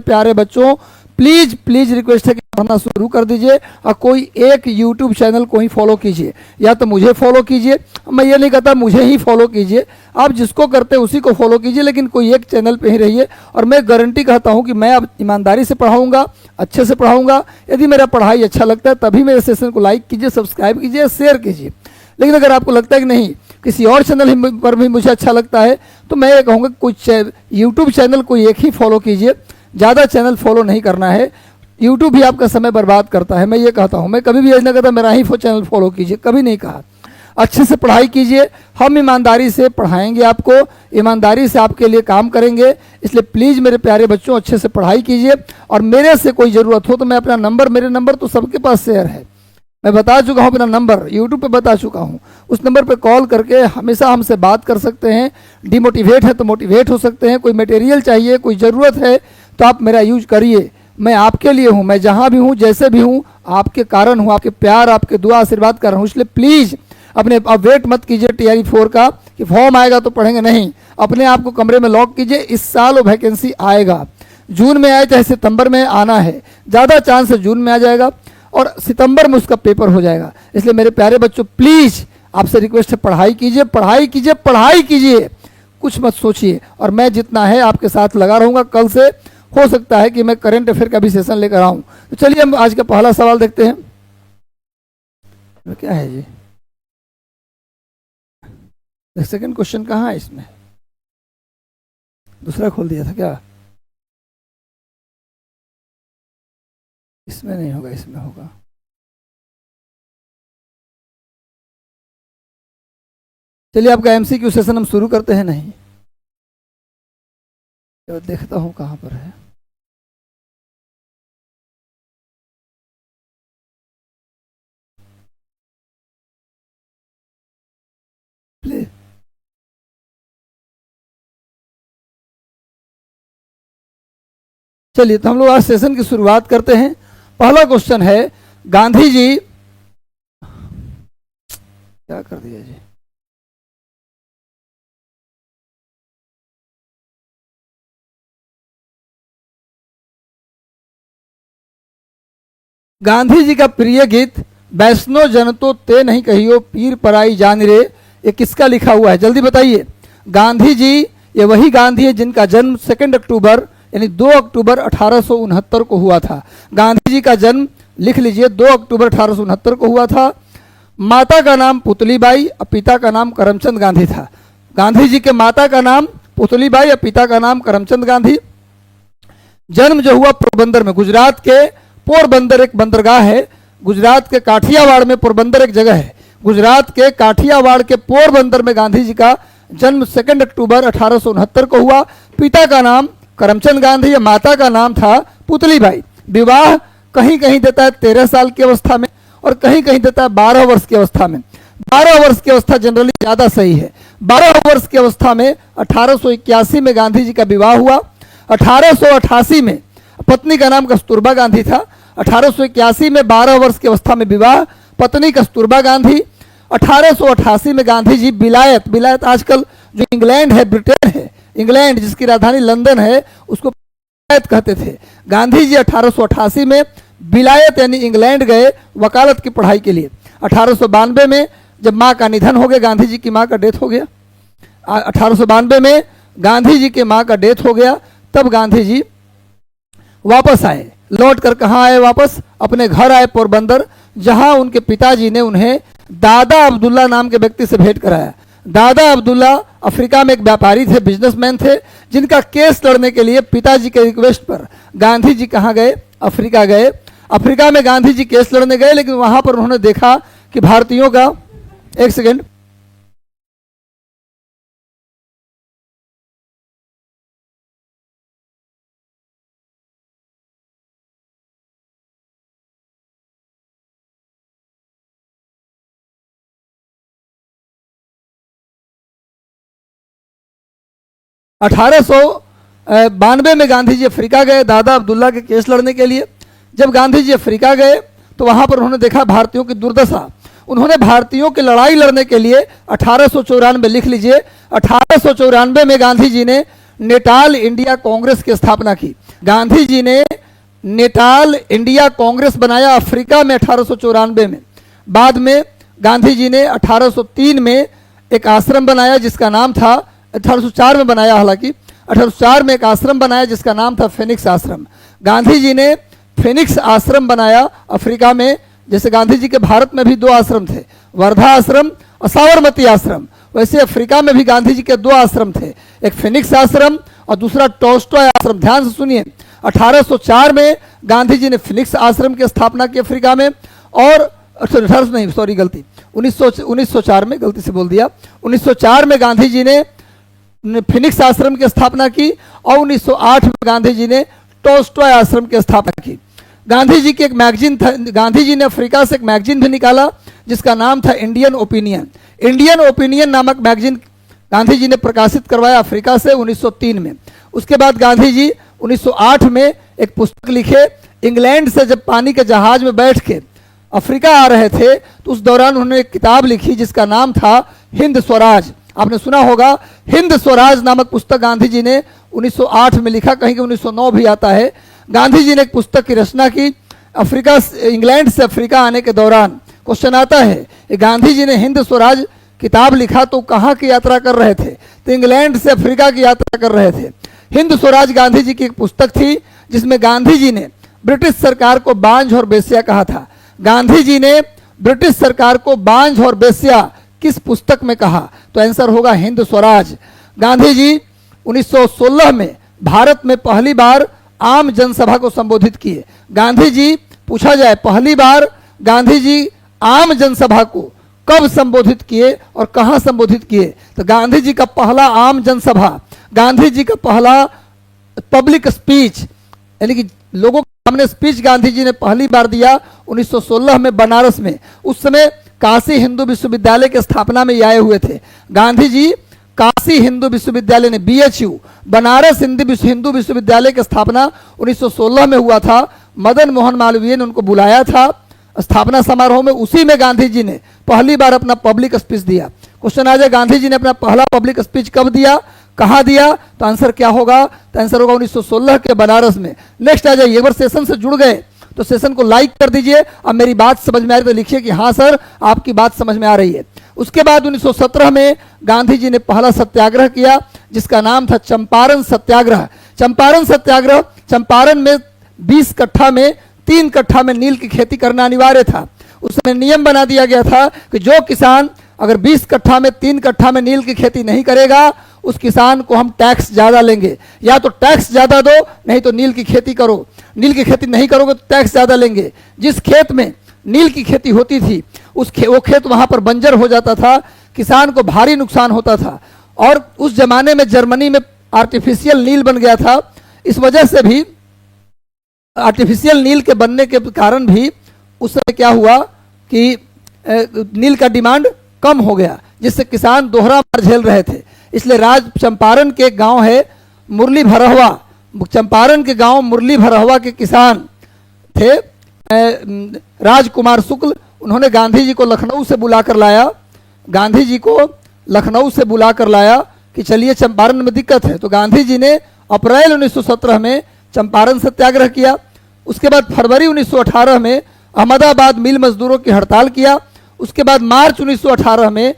प्यारे बच्चों please please request है कि पढ़ना शुरू कर दीजिए और कोई एक यूट्यूब चैनल को ही फॉलो कीजिए, या तो मुझे फॉलो कीजिए, मैं ये नहीं कहता मुझे ही फॉलो कीजिए, आप जिसको करते हैं उसी को फॉलो कीजिए, लेकिन कोई एक चैनल पे ही रहिए। और मैं गारंटी कहता हूँ कि मैं अब ईमानदारी से पढ़ाऊँगा, अच्छे से पढ़ाऊँगा। यदि मेरा पढ़ाई अच्छा लगता है तभी मेरे सेशन को लाइक कीजिए, सब्सक्राइब कीजिए, शेयर कीजिए। लेकिन अगर आपको लगता है कि नहीं किसी और चैनल पर भी मुझे अच्छा लगता है तो मैं ये कहूँगा कुछ यूट्यूब चैनल कोई एक ही फॉलो कीजिए, ज़्यादा चैनल फॉलो नहीं करना है। यूट्यूब भी आपका समय बर्बाद करता है, मैं ये कहता हूँ। मैं कभी भी ये नहीं कहता मेरा ही चैनल फॉलो कीजिए, कभी नहीं कहा। अच्छे से पढ़ाई कीजिए, हम ईमानदारी से पढ़ाएंगे आपको, ईमानदारी से आपके लिए काम करेंगे। इसलिए प्लीज़ मेरे प्यारे बच्चों अच्छे से पढ़ाई कीजिए। और मेरे से कोई ज़रूरत हो तो मैं अपना नंबर, मेरे नंबर तो सबके पास शेयर है, मैं बता चुका हूँ अपना नंबर, यूट्यूब पे बता चुका हूँ। उस नंबर पे कॉल करके हमेशा हमसे बात कर सकते हैं। डिमोटिवेट है तो मोटिवेट हो सकते हैं, कोई मटेरियल चाहिए, कोई ज़रूरत है तो आप मेरा यूज करिए। मैं आपके लिए हूँ, मैं जहाँ भी हूँ, जैसे भी हूँ, आपके कारण हूँ, आपके प्यार, आपके दुआ आशीर्वाद कर रहा हूँ। इसलिए प्लीज़ अपने अब वेट मत कीजिए TRE 4 का कि फॉर्म आएगा तो पढ़ेंगे, नहीं। अपने आप को कमरे में लॉक कीजिए। इस साल वो वैकेंसी आएगा, जून में आए चाहे सितंबर में आना है, ज़्यादा चांस है जून में आ जाएगा और सितंबर में उसका पेपर हो जाएगा। इसलिए मेरे प्यारे बच्चों प्लीज़ आपसे रिक्वेस्ट है, पढ़ाई कीजिए, पढ़ाई कीजिए, पढ़ाई कीजिए, कुछ मत सोचिए। और मैं जितना है आपके साथ लगा रहूँगा। कल से हो सकता है कि मैं करंट अफेयर का भी सेशन लेकर आऊँ। तो चलिए हम आज का पहला सवाल देखते हैं। क्या है जी, सेकंड क्वेश्चन कहाँ है इसमें? दूसरा खोल दिया था क्या? इसमें नहीं होगा, इसमें होगा। चलिए आपका MCQ सेशन हम शुरू करते हैं। नहीं तो देखता हूं कहां पर है। प्ले चलिए तो हम लोग आज सेशन की शुरुआत करते हैं। पहला क्वेश्चन है, गांधी जी क्या कर दिया जी, गांधी जी का प्रिय गीत वैष्णो जन तो ते नहीं कहियो पीर पराई जान रे, ये किसका लिखा हुआ है? जल्दी बताइए। गांधी जी, ये वही गांधी है जिनका जन्म 2 अक्टूबर यानी 2 अक्टूबर 1869 को हुआ था। गांधी जी का जन्म लिख लीजिए 2 अक्टूबर 1869 को हुआ था। माता का नाम पुतलीबाई और पिता का नाम करमचंद गांधी था। गांधी जी के माता का नाम पुतलीबाई और पिता का नाम करमचंद गांधी। जन्म जो हुआ पोरबंदर में, गुजरात के पोरबंदर एक बंदरगाह है, गुजरात के काठियावाड़ में पोरबंदर एक जगह है, गुजरात के काठियावाड़ के पोरबंदर में गांधी जी का जन्म 2 अक्टूबर 1869 को हुआ। पिता का नाम करमचंद गांधी, माता का नाम था पुतलीबाई। विवाह कहीं कहीं देता है 13 साल की अवस्था में और कहीं कहीं देता है 12 वर्ष की अवस्था में। 12 वर्ष की अवस्था जनरली ज़्यादा सही है। 12 वर्ष की अवस्था में 1881 में गांधी जी का विवाह हुआ। 1888 में पत्नी का नाम कस्तूरबा गांधी था। 1881 में 12 वर्ष की अवस्था में विवाह, पत्नी कस्तूरबा गांधी। 1888 में गांधी जी विलायत, विलायत आजकल जो इंग्लैंड है, ब्रिटेन है, इंग्लैंड जिसकी राजधानी लंदन है, उसको विलायत कहते थे। गांधी जी 1888 में विलायत यानी इंग्लैंड गए वकालत की पढ़ाई के लिए। 1892 में जब माँ का निधन हो गया, गांधी जी की माँ का डेथ हो गया, 1892 में गांधी जी के माँ का डेथ हो गया, तब गांधी जी वापस आए। लौट कर कहाँ आए? वापस अपने घर आए पोरबंदर, जहां उनके पिताजी ने उन्हें दादा अब्दुल्ला नाम के व्यक्ति से भेंट कराया। दादा अब्दुल्ला अफ्रीका में एक व्यापारी थे, बिजनेसमैन थे, जिनका केस लड़ने के लिए पिताजी के रिक्वेस्ट पर गांधी जी कहाँ गए? अफ्रीका गए। अफ्रीका में गांधी जी केस लड़ने गए, लेकिन वहां पर उन्होंने देखा कि भारतीयों का, एक सेकेंड, अठारह सौ 92 में गांधी जी अफ्रीका गए दादा अब्दुल्ला के केस लड़ने के लिए। जब गांधी जी अफ्रीका गए तो वहां पर उन्होंने देखा भारतीयों की दुर्दशा। उन्होंने भारतीयों की लड़ाई लड़ने के लिए 1894, लिख लीजिए, 1894 में गांधी जी ने नेटाल इंडिया कांग्रेस की स्थापना की। गांधी जी ने नेटाल इंडिया कांग्रेस बनाया अफ्रीका में 1894 में। बाद में गांधी जी ने 1803 में एक आश्रम बनाया जिसका नाम था, 1804 में बनाया, हालांकि 1804 में एक आश्रम बनाया जिसका नाम था फिनिक्स आश्रम। गांधी जी ने फिनिक्स आश्रम बनाया अफ्रीका में। जैसे गांधी जी के भारत में भी 2 आश्रम थे, वर्धा आश्रम और साबरमती आश्रम, वैसे अफ्रीका में भी गांधी जी के 2 आश्रम थे, एक फिनिक्स आश्रम और दूसरा टॉल्स्टॉय आश्रम। ध्यान से सुनिए, 1804 में गांधी जी ने फिनिक्स आश्रम की स्थापना की अफ्रीका में, और 1904 में, गलती से बोल दिया, 1904 में गांधी जी ने फिनिक्स आश्रम की स्थापना की, और 1908 में गांधी जी ने टॉल्स्टॉय आश्रम की स्थापना की। गांधी जी की एक मैगजीन था, गांधी जी ने अफ्रीका से एक मैगजीन भी निकाला जिसका नाम था इंडियन ओपिनियन। इंडियन ओपिनियन नामक मैगजीन गांधी जी ने प्रकाशित करवाया अफ्रीका से 1903 में। उसके बाद गांधी जी 1908 में एक पुस्तक लिखे। इंग्लैंड से जब पानी के जहाज में बैठ के अफ्रीका आ रहे थे तो उस दौरान उन्होंने एक किताब लिखी जिसका नाम था हिंद स्वराज। आपने सुना होगा, हिंद स्वराज नामक पुस्तक गांधी जी ने 1908 में लिखा, कहीं कि 1909 भी आता है। गांधी जी ने एक पुस्तक की रचना की अफ्रीका, इंग्लैंड से अफ्रीका आने के दौरान। क्वेश्चन आता है, गांधी जी ने हिंद स्वराज किताब लिखा तो कहाँ की यात्रा कर रहे थे? तो इंग्लैंड से अफ्रीका की यात्रा कर रहे थे। हिंद स्वराज गांधी जी की एक पुस्तक थी जिसमें गांधी जी ने ब्रिटिश सरकार को बांझ और बेस्या कहा था। गांधी जी ने ब्रिटिश सरकार को बांझ और बेस्या किस पुस्तक में कहा? तो आंसर होगा हिंद स्वराज। गांधी जी 1916 में भारत में पहली बार आम जनसभा को संबोधित किए। गांधी जी, पूछा जाए पहली बार गांधी जी आम जनसभा को कब संबोधित किए और कहां संबोधित किए? तो गांधी जी का पहला आम जनसभा, गांधी जी का पहला पब्लिक स्पीच, यानी कि लोगों के सामने स्पीच गांधी जी ने पहली बार दिया 1916 में बनारस में। उस समय काशी हिंदू विश्वविद्यालय की स्थापना में आए हुए थे गांधी जी। काशी हिंदू विश्वविद्यालय ने, BHU, बनारस हिंदू विश्वविद्यालय की स्थापना 1916 में हुआ था। मदन मोहन मालवीय ने उनको बुलाया था स्थापना समारोह में। उसी में गांधी जी ने पहली बार अपना पब्लिक स्पीच दिया। क्वेश्चन आ जाए, गांधी जी ने अपना पहला पब्लिक स्पीच कब दिया, कहां दिया? तो आंसर क्या होगा? तो आंसर होगा 1916 के बनारस में। नेक्स्ट आ जाइए, एक बार सेशन से जुड़ गए तो सेशन को लाइक कर दीजिए। अब मेरी बात समझ में आ रही तो लिखिए कि हाँ सर, आपकी बात समझ में आ रही है। उसके बाद 1917 में गांधी जी ने पहला सत्याग्रह किया जिसका नाम था चंपारण सत्याग्रह। चंपारण सत्याग्रह, चंपारण में 20 कट्ठा में 3 कट्ठा में नील की खेती करना अनिवार्य था। उस समय नियम बना दिया गया था कि जो किसान अगर 20 कट्ठा में 3 कट्ठा में नील की खेती नहीं करेगा उस किसान को हम टैक्स ज्यादा लेंगे। या तो टैक्स ज्यादा दो, नहीं तो नील की खेती करो। नील की खेती नहीं करोगे तो टैक्स ज्यादा लेंगे। जिस खेत में नील की खेती होती थी वो खेत वहां पर बंजर हो जाता था, किसान को भारी नुकसान होता था। और उस जमाने में जर्मनी में आर्टिफिशियल नील बन गया था। इस वजह से भी, आर्टिफिशियल नील के बनने के कारण भी उस समय क्या हुआ कि नील का डिमांड कम हो गया, जिससे किसान दोहरा मार झेल रहे थे। इसलिए चंपारण के गांव है मुरली भरहवा, चंपारण के गांव मुरली भरहवा के किसान थे राजकुमार शुक्ल। उन्होंने गांधी जी को लखनऊ से बुलाकर लाया, गांधी जी को लखनऊ से बुलाकर लाया कि चलिए चंपारण में दिक्कत है। तो गांधी जी ने अप्रैल 1917 में चंपारण सत्याग्रह किया। उसके बाद फरवरी 1918 में अहमदाबाद मिल मजदूरों की हड़ताल किया। उसके बाद मार्च 1918 में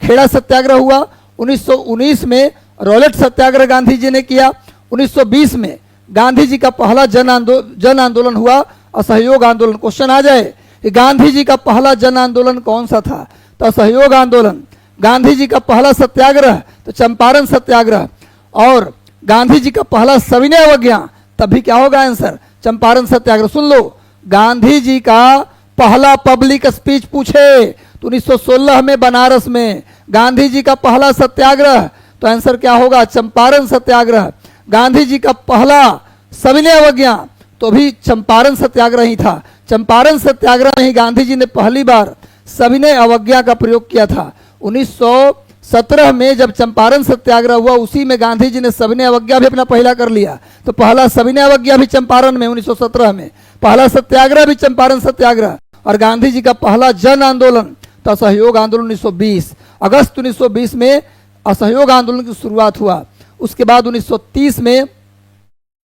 खेड़ा सत्याग्रह हुआ। 1919 में रॉलेट सत्याग्रह गांधी जी ने किया। 1920 में गांधी जी का पहला जन आंदोलन हुआ, असहयोग आंदोलन। क्वेश्चन आ जाए कि गांधी जी का पहला जन आंदोलन कौन सा था? तो असहयोग आंदोलन। गांधी जी का पहला सत्याग्रह तो चंपारण सत्याग्रह। और गांधी जी का पहला सविनय अवज्ञा, तभी क्या होगा आंसर? चंपारण सत्याग्रह। सुन लो, गांधी जी का पहला पब्लिक स्पीच पूछे तो 1916 में बनारस में। गांधी जी का पहला सत्याग्रह तो आंसर क्या होगा? चंपारण सत्याग्रह। गांधी जी का पहला सविनय अवज्ञा तो भी चंपारण सत्याग्रह ही था। चंपारण सत्याग्रह में ही गांधी जी ने पहली बार सविनय अवज्ञा का प्रयोग किया था। 1917 में जब चंपारण सत्याग्रह हुआ उसी में गांधी जी ने सविनय अवज्ञा भी अपना पहला कर लिया। तो पहला सविनय अवज्ञा भी चंपारण में 1917 में, पहला सत्याग्रह भी चंपारण सत्याग्रह। और गांधी जी का पहला जन आंदोलन तो असहयोग आंदोलन 1920, अगस्त 1920 में असहयोग आंदोलन की शुरुआत हुआ। उसके बाद 1930 में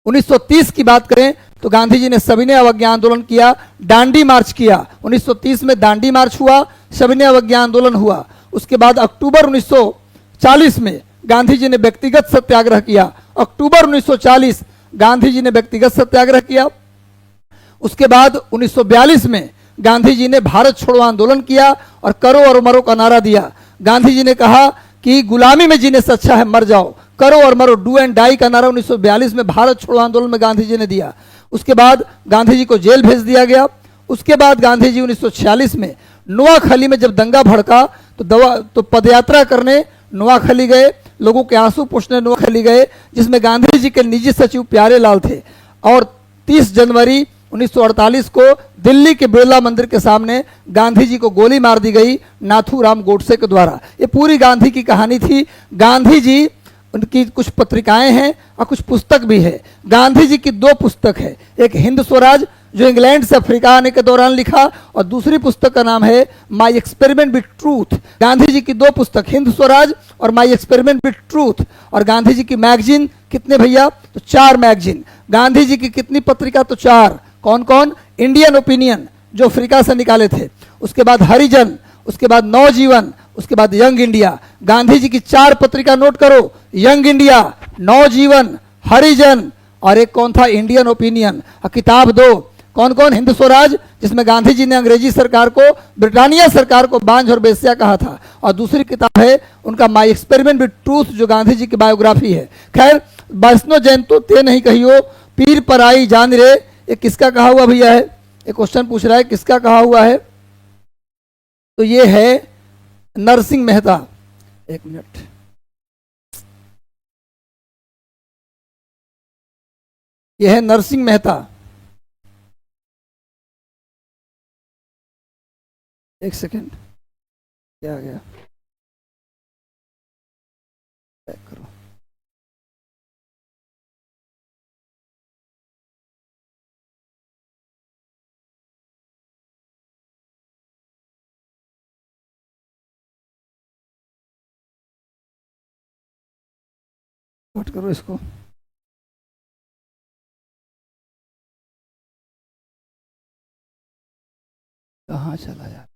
1930 की बात करें तो गांधी जी ने सविनय अवज्ञा आंदोलन किया, डांडी मार्च किया। 1930 में दांडी मार्च हुआ, सविनय अवज्ञा आंदोलन हुआ। उसके बाद अक्टूबर 1940 में गांधी जी ने व्यक्तिगत सत्याग्रह किया। अक्टूबर 1940 गांधी जी ने व्यक्तिगत सत्याग्रह किया। उसके बाद 1942 में गांधी जी ने भारत छोड़ो आंदोलन किया और करो और मरो का नारा दिया। गांधी जी ने कहा कि गुलामी में जीने से अच्छा है मर जाओ, करो और मरो, डू एंड डाई का नारा 1942 में भारत छोड़ो आंदोलन में गांधी जी ने दिया। उसके बाद गांधी जी को जेल भेज दिया गया। उसके बाद गांधी जी 1946 में नोआखली में जब दंगा भड़का तो पदयात्रा करने नोआखली गए, लोगों के आंसू पोंछने नोआखली गए, जिसमें गांधी जी के निजी सचिव प्यारेलाल थे। और 30 जनवरी 1948 को दिल्ली के बिरला मंदिर के सामने गांधी जी को गोली मार दी गई नाथूराम गोडसे के द्वारा। ये पूरी गांधी की कहानी थी। गांधी जी उनकी कुछ पत्रिकाएं हैं और कुछ पुस्तक भी है। गांधी जी की 2 पुस्तक है, एक हिंद स्वराज जो इंग्लैंड से अफ्रीका आने के दौरान लिखा, और दूसरी पुस्तक का नाम है my experiment with truth. Gandhi ji की 2 पुस्तक, हिंद स्वराज और माई एक्सपेरिमेंट विथ ट्रूथ। और गांधी जी की मैगजीन कितने भैया? तो 4 मैगजीन। गांधी जी की कितनी पत्रिका? तो 4। कौन कौन? इंडियन ओपिनियन जो अफ्रीका से निकाले थे, उसके बाद हरिजन, उसके बाद नवजीवन, उसके बाद यंग इंडिया। गांधी जी की 4 पत्रिका नोट करो, यंग इंडिया, नवजीवन, हरिजन और एक कौन था? Indian opinion. और किताब 2 कौन कौन? हिंद स्वराज जिसमें गांधी जी ने अंग्रेजी सरकार को, ब्रिटानिया सरकार को बांझ और बेस्या कहा था, और दूसरी किताब है उनका माई एक्सपेरिमेंट विथ ट्रूथ जो गांधी जी की बायोग्राफी है। खैर, वैष्णो जयंतो ते नहीं कहियो पीर पर आई जान रे, ये किसका कहा हुआ भैया है? एक क्वेश्चन पूछ रहा है किसका कहा हुआ है? तो ये है नरसिंह मेहता। एक मिनट, ये है नरसिंह मेहता। एक सेकेंड, क्या आ गया? चेक करो। नोट करो इसको। कहाँ चला यार?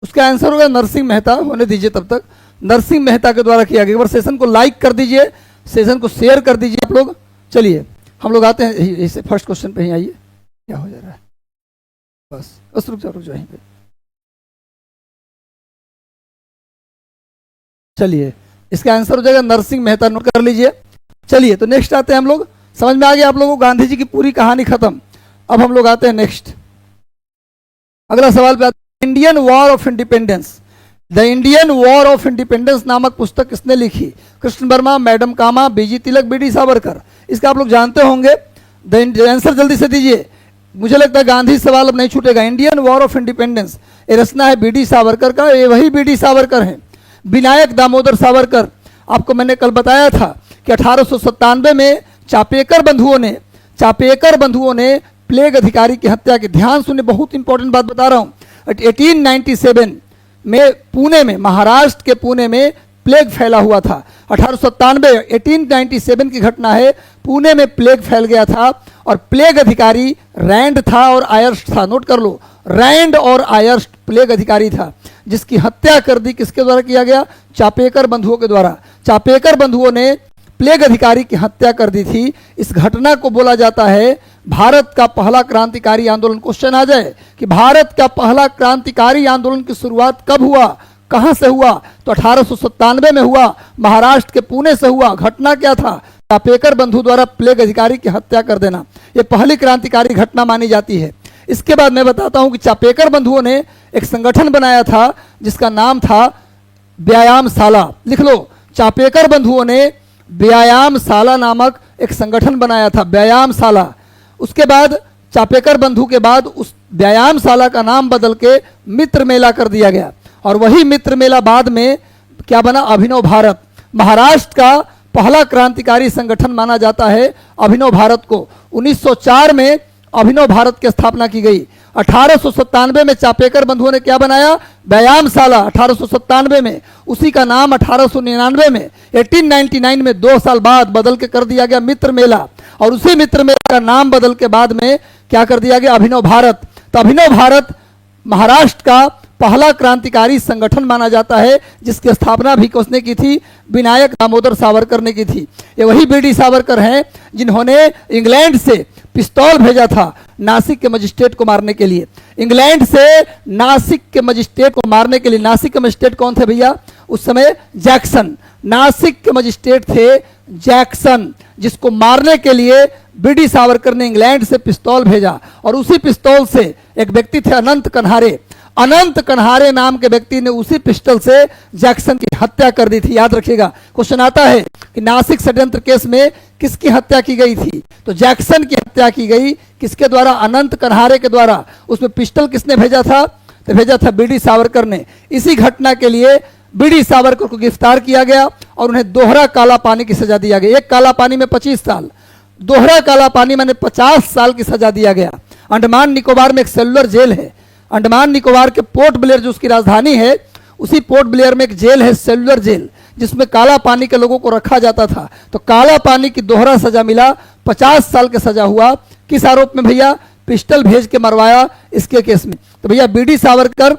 उसका आंसर होगा नरसिंह मेहता। होने दीजिए तब तक। नरसिंह मेहता के द्वारा किया गया। एक बार सेशन को लाइक कर दीजिए, सेशन को शेयर कर दीजिए आप लोग। चलिए हम लोग आते हैं इसे फर्स्ट क्वेश्चन पे ही। आइए, क्या हो जा रहा है? बस रुक जाओ यहीं पे। चलिए, इसका आंसर हो जाएगा नरसिंह मेहता। नोट कर लीजिए। चलिए, तो नेक्स्ट आते हैं हम लोग। समझ में आ गया आप लोगों को? गांधी जी की पूरी कहानी खत्म। अब हम लोग आते हैं नेक्स्ट, अगला सवाल पे आते हैं। Indian war of independence, the Indian war of independence नामक पुस्तक किसने लिखी? कृष्ण वर्मा, मैडम कामा, बीजी तिलक, बीडी सावरकर। इसका आप लोग जानते होंगे। द आंसर जल्दी से दीजिए। मुझे लगता है गांधी सवाल अब नहीं छूटेगा। इंडियन वॉर ऑफ इंडिपेंडेंस ये रचना है बीडी सावरकर का। ये वही बीडी सावरकर हैं, विनायक दामोदर सावरकर। आपको मैंने कल बताया था कि 1897 में चापेकर बंधुओं ने प्लेग अधिकारी की हत्या की। ध्यान सुने, बहुत इंपॉर्टेंट बात बता रहा हूं। 1897 में पुणे में, महाराष्ट्र के पुणे में प्लेग फैला हुआ था। 1897 की घटना है। पुणे में प्लेग फैल गया था और प्लेग अधिकारी रैंड था और आयर्स्ट था। नोट कर लो, रैंड और आयर्स्ट प्लेग अधिकारी था, जिसकी हत्या कर दी किसके द्वारा किया गया? चापेकर बंधुओं के द्वारा। चापेकर बंधुओं ने प्लेग अधिकारी की हत्या कर दी थी। इस घटना को बोला जाता है भारत का पहला क्रांतिकारी आंदोलन। क्वेश्चन आ जाए कि भारत का पहला क्रांतिकारी आंदोलन की शुरुआत कब हुआ, कहां से हुआ? तो 1897 में हुआ, महाराष्ट्र के पुणे से हुआ। घटना क्या था? चापेकर बंधु द्वारा प्लेग अधिकारी की हत्या कर देना। यह पहली क्रांतिकारी घटना मानी जाती है। इसके बाद मैं बताता हूं कि चापेकर बंधुओं ने एक संगठन बनाया था जिसका नाम था व्यायामशाला। लिख लो, चापेकर बंधुओं ने व्यायामशाला नामक एक संगठन बनाया था, व्यायामशाला। उसके बाद चापेकर बंधु के बाद उस व्यायामशाला का नाम बदल के मित्र मेला कर दिया गया, और वही मित्र मेला बाद में क्या बना? अभिनव भारत। महाराष्ट्र का पहला क्रांतिकारी संगठन माना जाता है अभिनव भारत को। 1904 में अभिनव भारत की स्थापना की गई। 1897 में चापेकर बंधुओं ने क्या बनाया? व्यायामशाला 1897 में। उसी का नाम 1899 में 1899 में 2 साल बाद बदल के कर दिया गया मित्र मेला, और उसी मित्र मेला का नाम बदल के बाद में क्या कर दिया गया? अभिनव भारत। तो अभिनव भारत महाराष्ट्र का पहला क्रांतिकारी संगठन माना जाता है, जिसकी स्थापना भी किसने की थी? विनायक दामोदर सावरकर ने की थी। ये वही बीडी सावरकर हैं जिन्होंने इंग्लैंड से पिस्तौल भेजा था नासिक के मजिस्ट्रेट को मारने के लिए। इंग्लैंड से नासिक के मजिस्ट्रेट को मारने के लिए। नासिक के मजिस्ट्रेट कौन थे भैया उस समय? जैक्सन। नासिक के मजिस्ट्रेट थे जैक्सन, जिसको मारने के लिए बीडी सावरकर ने इंग्लैंड से पिस्तौल भेजा, और उसी पिस्तौल से एक व्यक्ति थे अनंत कन्हारे। अनंत कन्हारे नाम के व्यक्ति ने उसी पिस्टल से जैक्सन की हत्या कर दी थी। याद रखिएगा, क्वेश्चन आता है कि नासिक षड्यंत्र केस में किसकी हत्या की गई थी? तो जैक्सन की हत्या की गई। किसके द्वारा? अनंत कन्हारे के द्वारा। उसमें पिस्टल किसने भेजा था? तो भेजा था बीडी सावरकर ने। इसी घटना के लिए बीडी सावरकर को गिरफ्तार किया गया और उन्हें दोहरा काला पानी की सजा दिया गया। एक काला पानी में 25 साल, दोहरा काला पानी मैंने 50 साल की सजा दिया गया। अंडमान निकोबार में एक सेलुलर जेल है। अंडमान निकोबार के पोर्ट ब्लेयर जो उसकी राजधानी है, उसी पोर्ट ब्लेयर में एक जेल है, सेलुलर जेल, जिसमें काला पानी के लोगों को रखा जाता था। तो काला पानी की दोहरा सजा मिला, 50 साल की सजा हुआ। किस आरोप में भैया? पिस्टल भेज के मरवाया इसके केस में। तो भैया बीडी सावरकर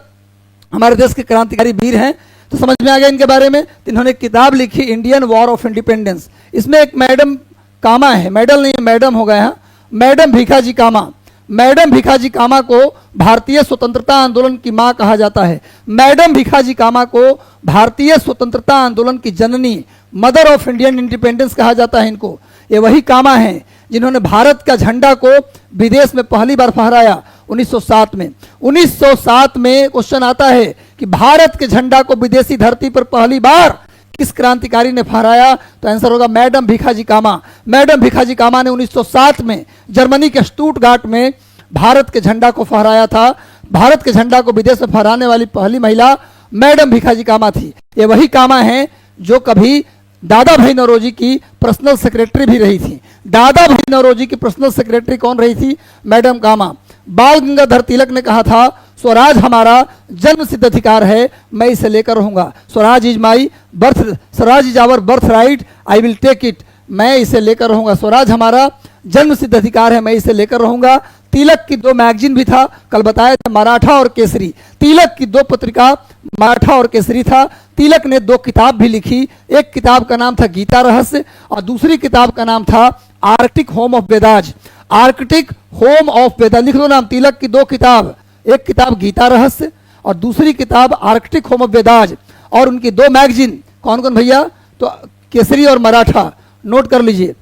हमारे देश के क्रांतिकारी वीर हैं। तो समझ में आ गया इनके बारे में। तो इन्होंने किताब लिखी इंडियन वॉर ऑफ इंडिपेंडेंस। इसमें एक मैडम कामा है, मेडल नहीं मैडम हो गया, मैडम भीखाजी कामा। मैडम भीखाजी कामा को भारतीय स्वतंत्रता आंदोलन की मां कहा जाता है। मैडम भीखाजी कामा को भारतीय स्वतंत्रता आंदोलन की जननी, मदर ऑफ इंडियन इंडिपेंडेंस कहा जाता है इनको। ये वही कामा हैं जिन्होंने भारत का झंडा को विदेश में पहली बार फहराया 1907 में। 1907 में क्वेश्चन आता है कि भारत के झंडा को विदेशी धरती पर पहली बार किस क्रांतिकारी ने फहराया? तो आंसर होगा मैडम भीखाजी कामा। मैडम भीखाजी कामा ने 1907 में जर्मनी के स्टुटगार्ट में भारत के झंडा को फहराया था। भारत के झंडा को विदेश में फहराने वाली पहली महिला मैडम भीखाजी कामा थी। ये वही कामा हैं जो कभी दादा भाई नौरोजी की पर्सनल सेक्रेटरी भी रही थी। दादा भाई नौरोजी की पर्सनल सेक्रेटरी कौन रही थी? मैडम कामा। बाल गंगाधर तिलक ने कहा था स्वराज हमारा जन्म सिद्ध अधिकार है, मैं इसे लेकर रहूंगा। Swaraj is my birth, Swaraj is our birthright, I will take it, मैं इसे लेकर रहूंगा। स्वराज हमारा जन्म सिद्ध अधिकार है, मैं इसे लेकर रहूंगा। तिलक की 2 मैगजीन भी था, कल बताया था, मराठा और केसरी। तिलक की 2 पत्रिका मराठा और केसरी था। तिलक ने 2 किताब भी लिखी। एक किताब का नाम था गीता रहस्य और दूसरी किताब का नाम था Arctic home of Vedas. Arctic home of Vedas लिख लो नाम। तिलक की 2 किताब, एक किताब गीता रहस्य और दूसरी किताब आर्कटिक होम ऑफ वेदाज। और उनकी 2 मैगजीन कौन कौन भैया? तो केसरी और मराठा, नोट कर लीजिए,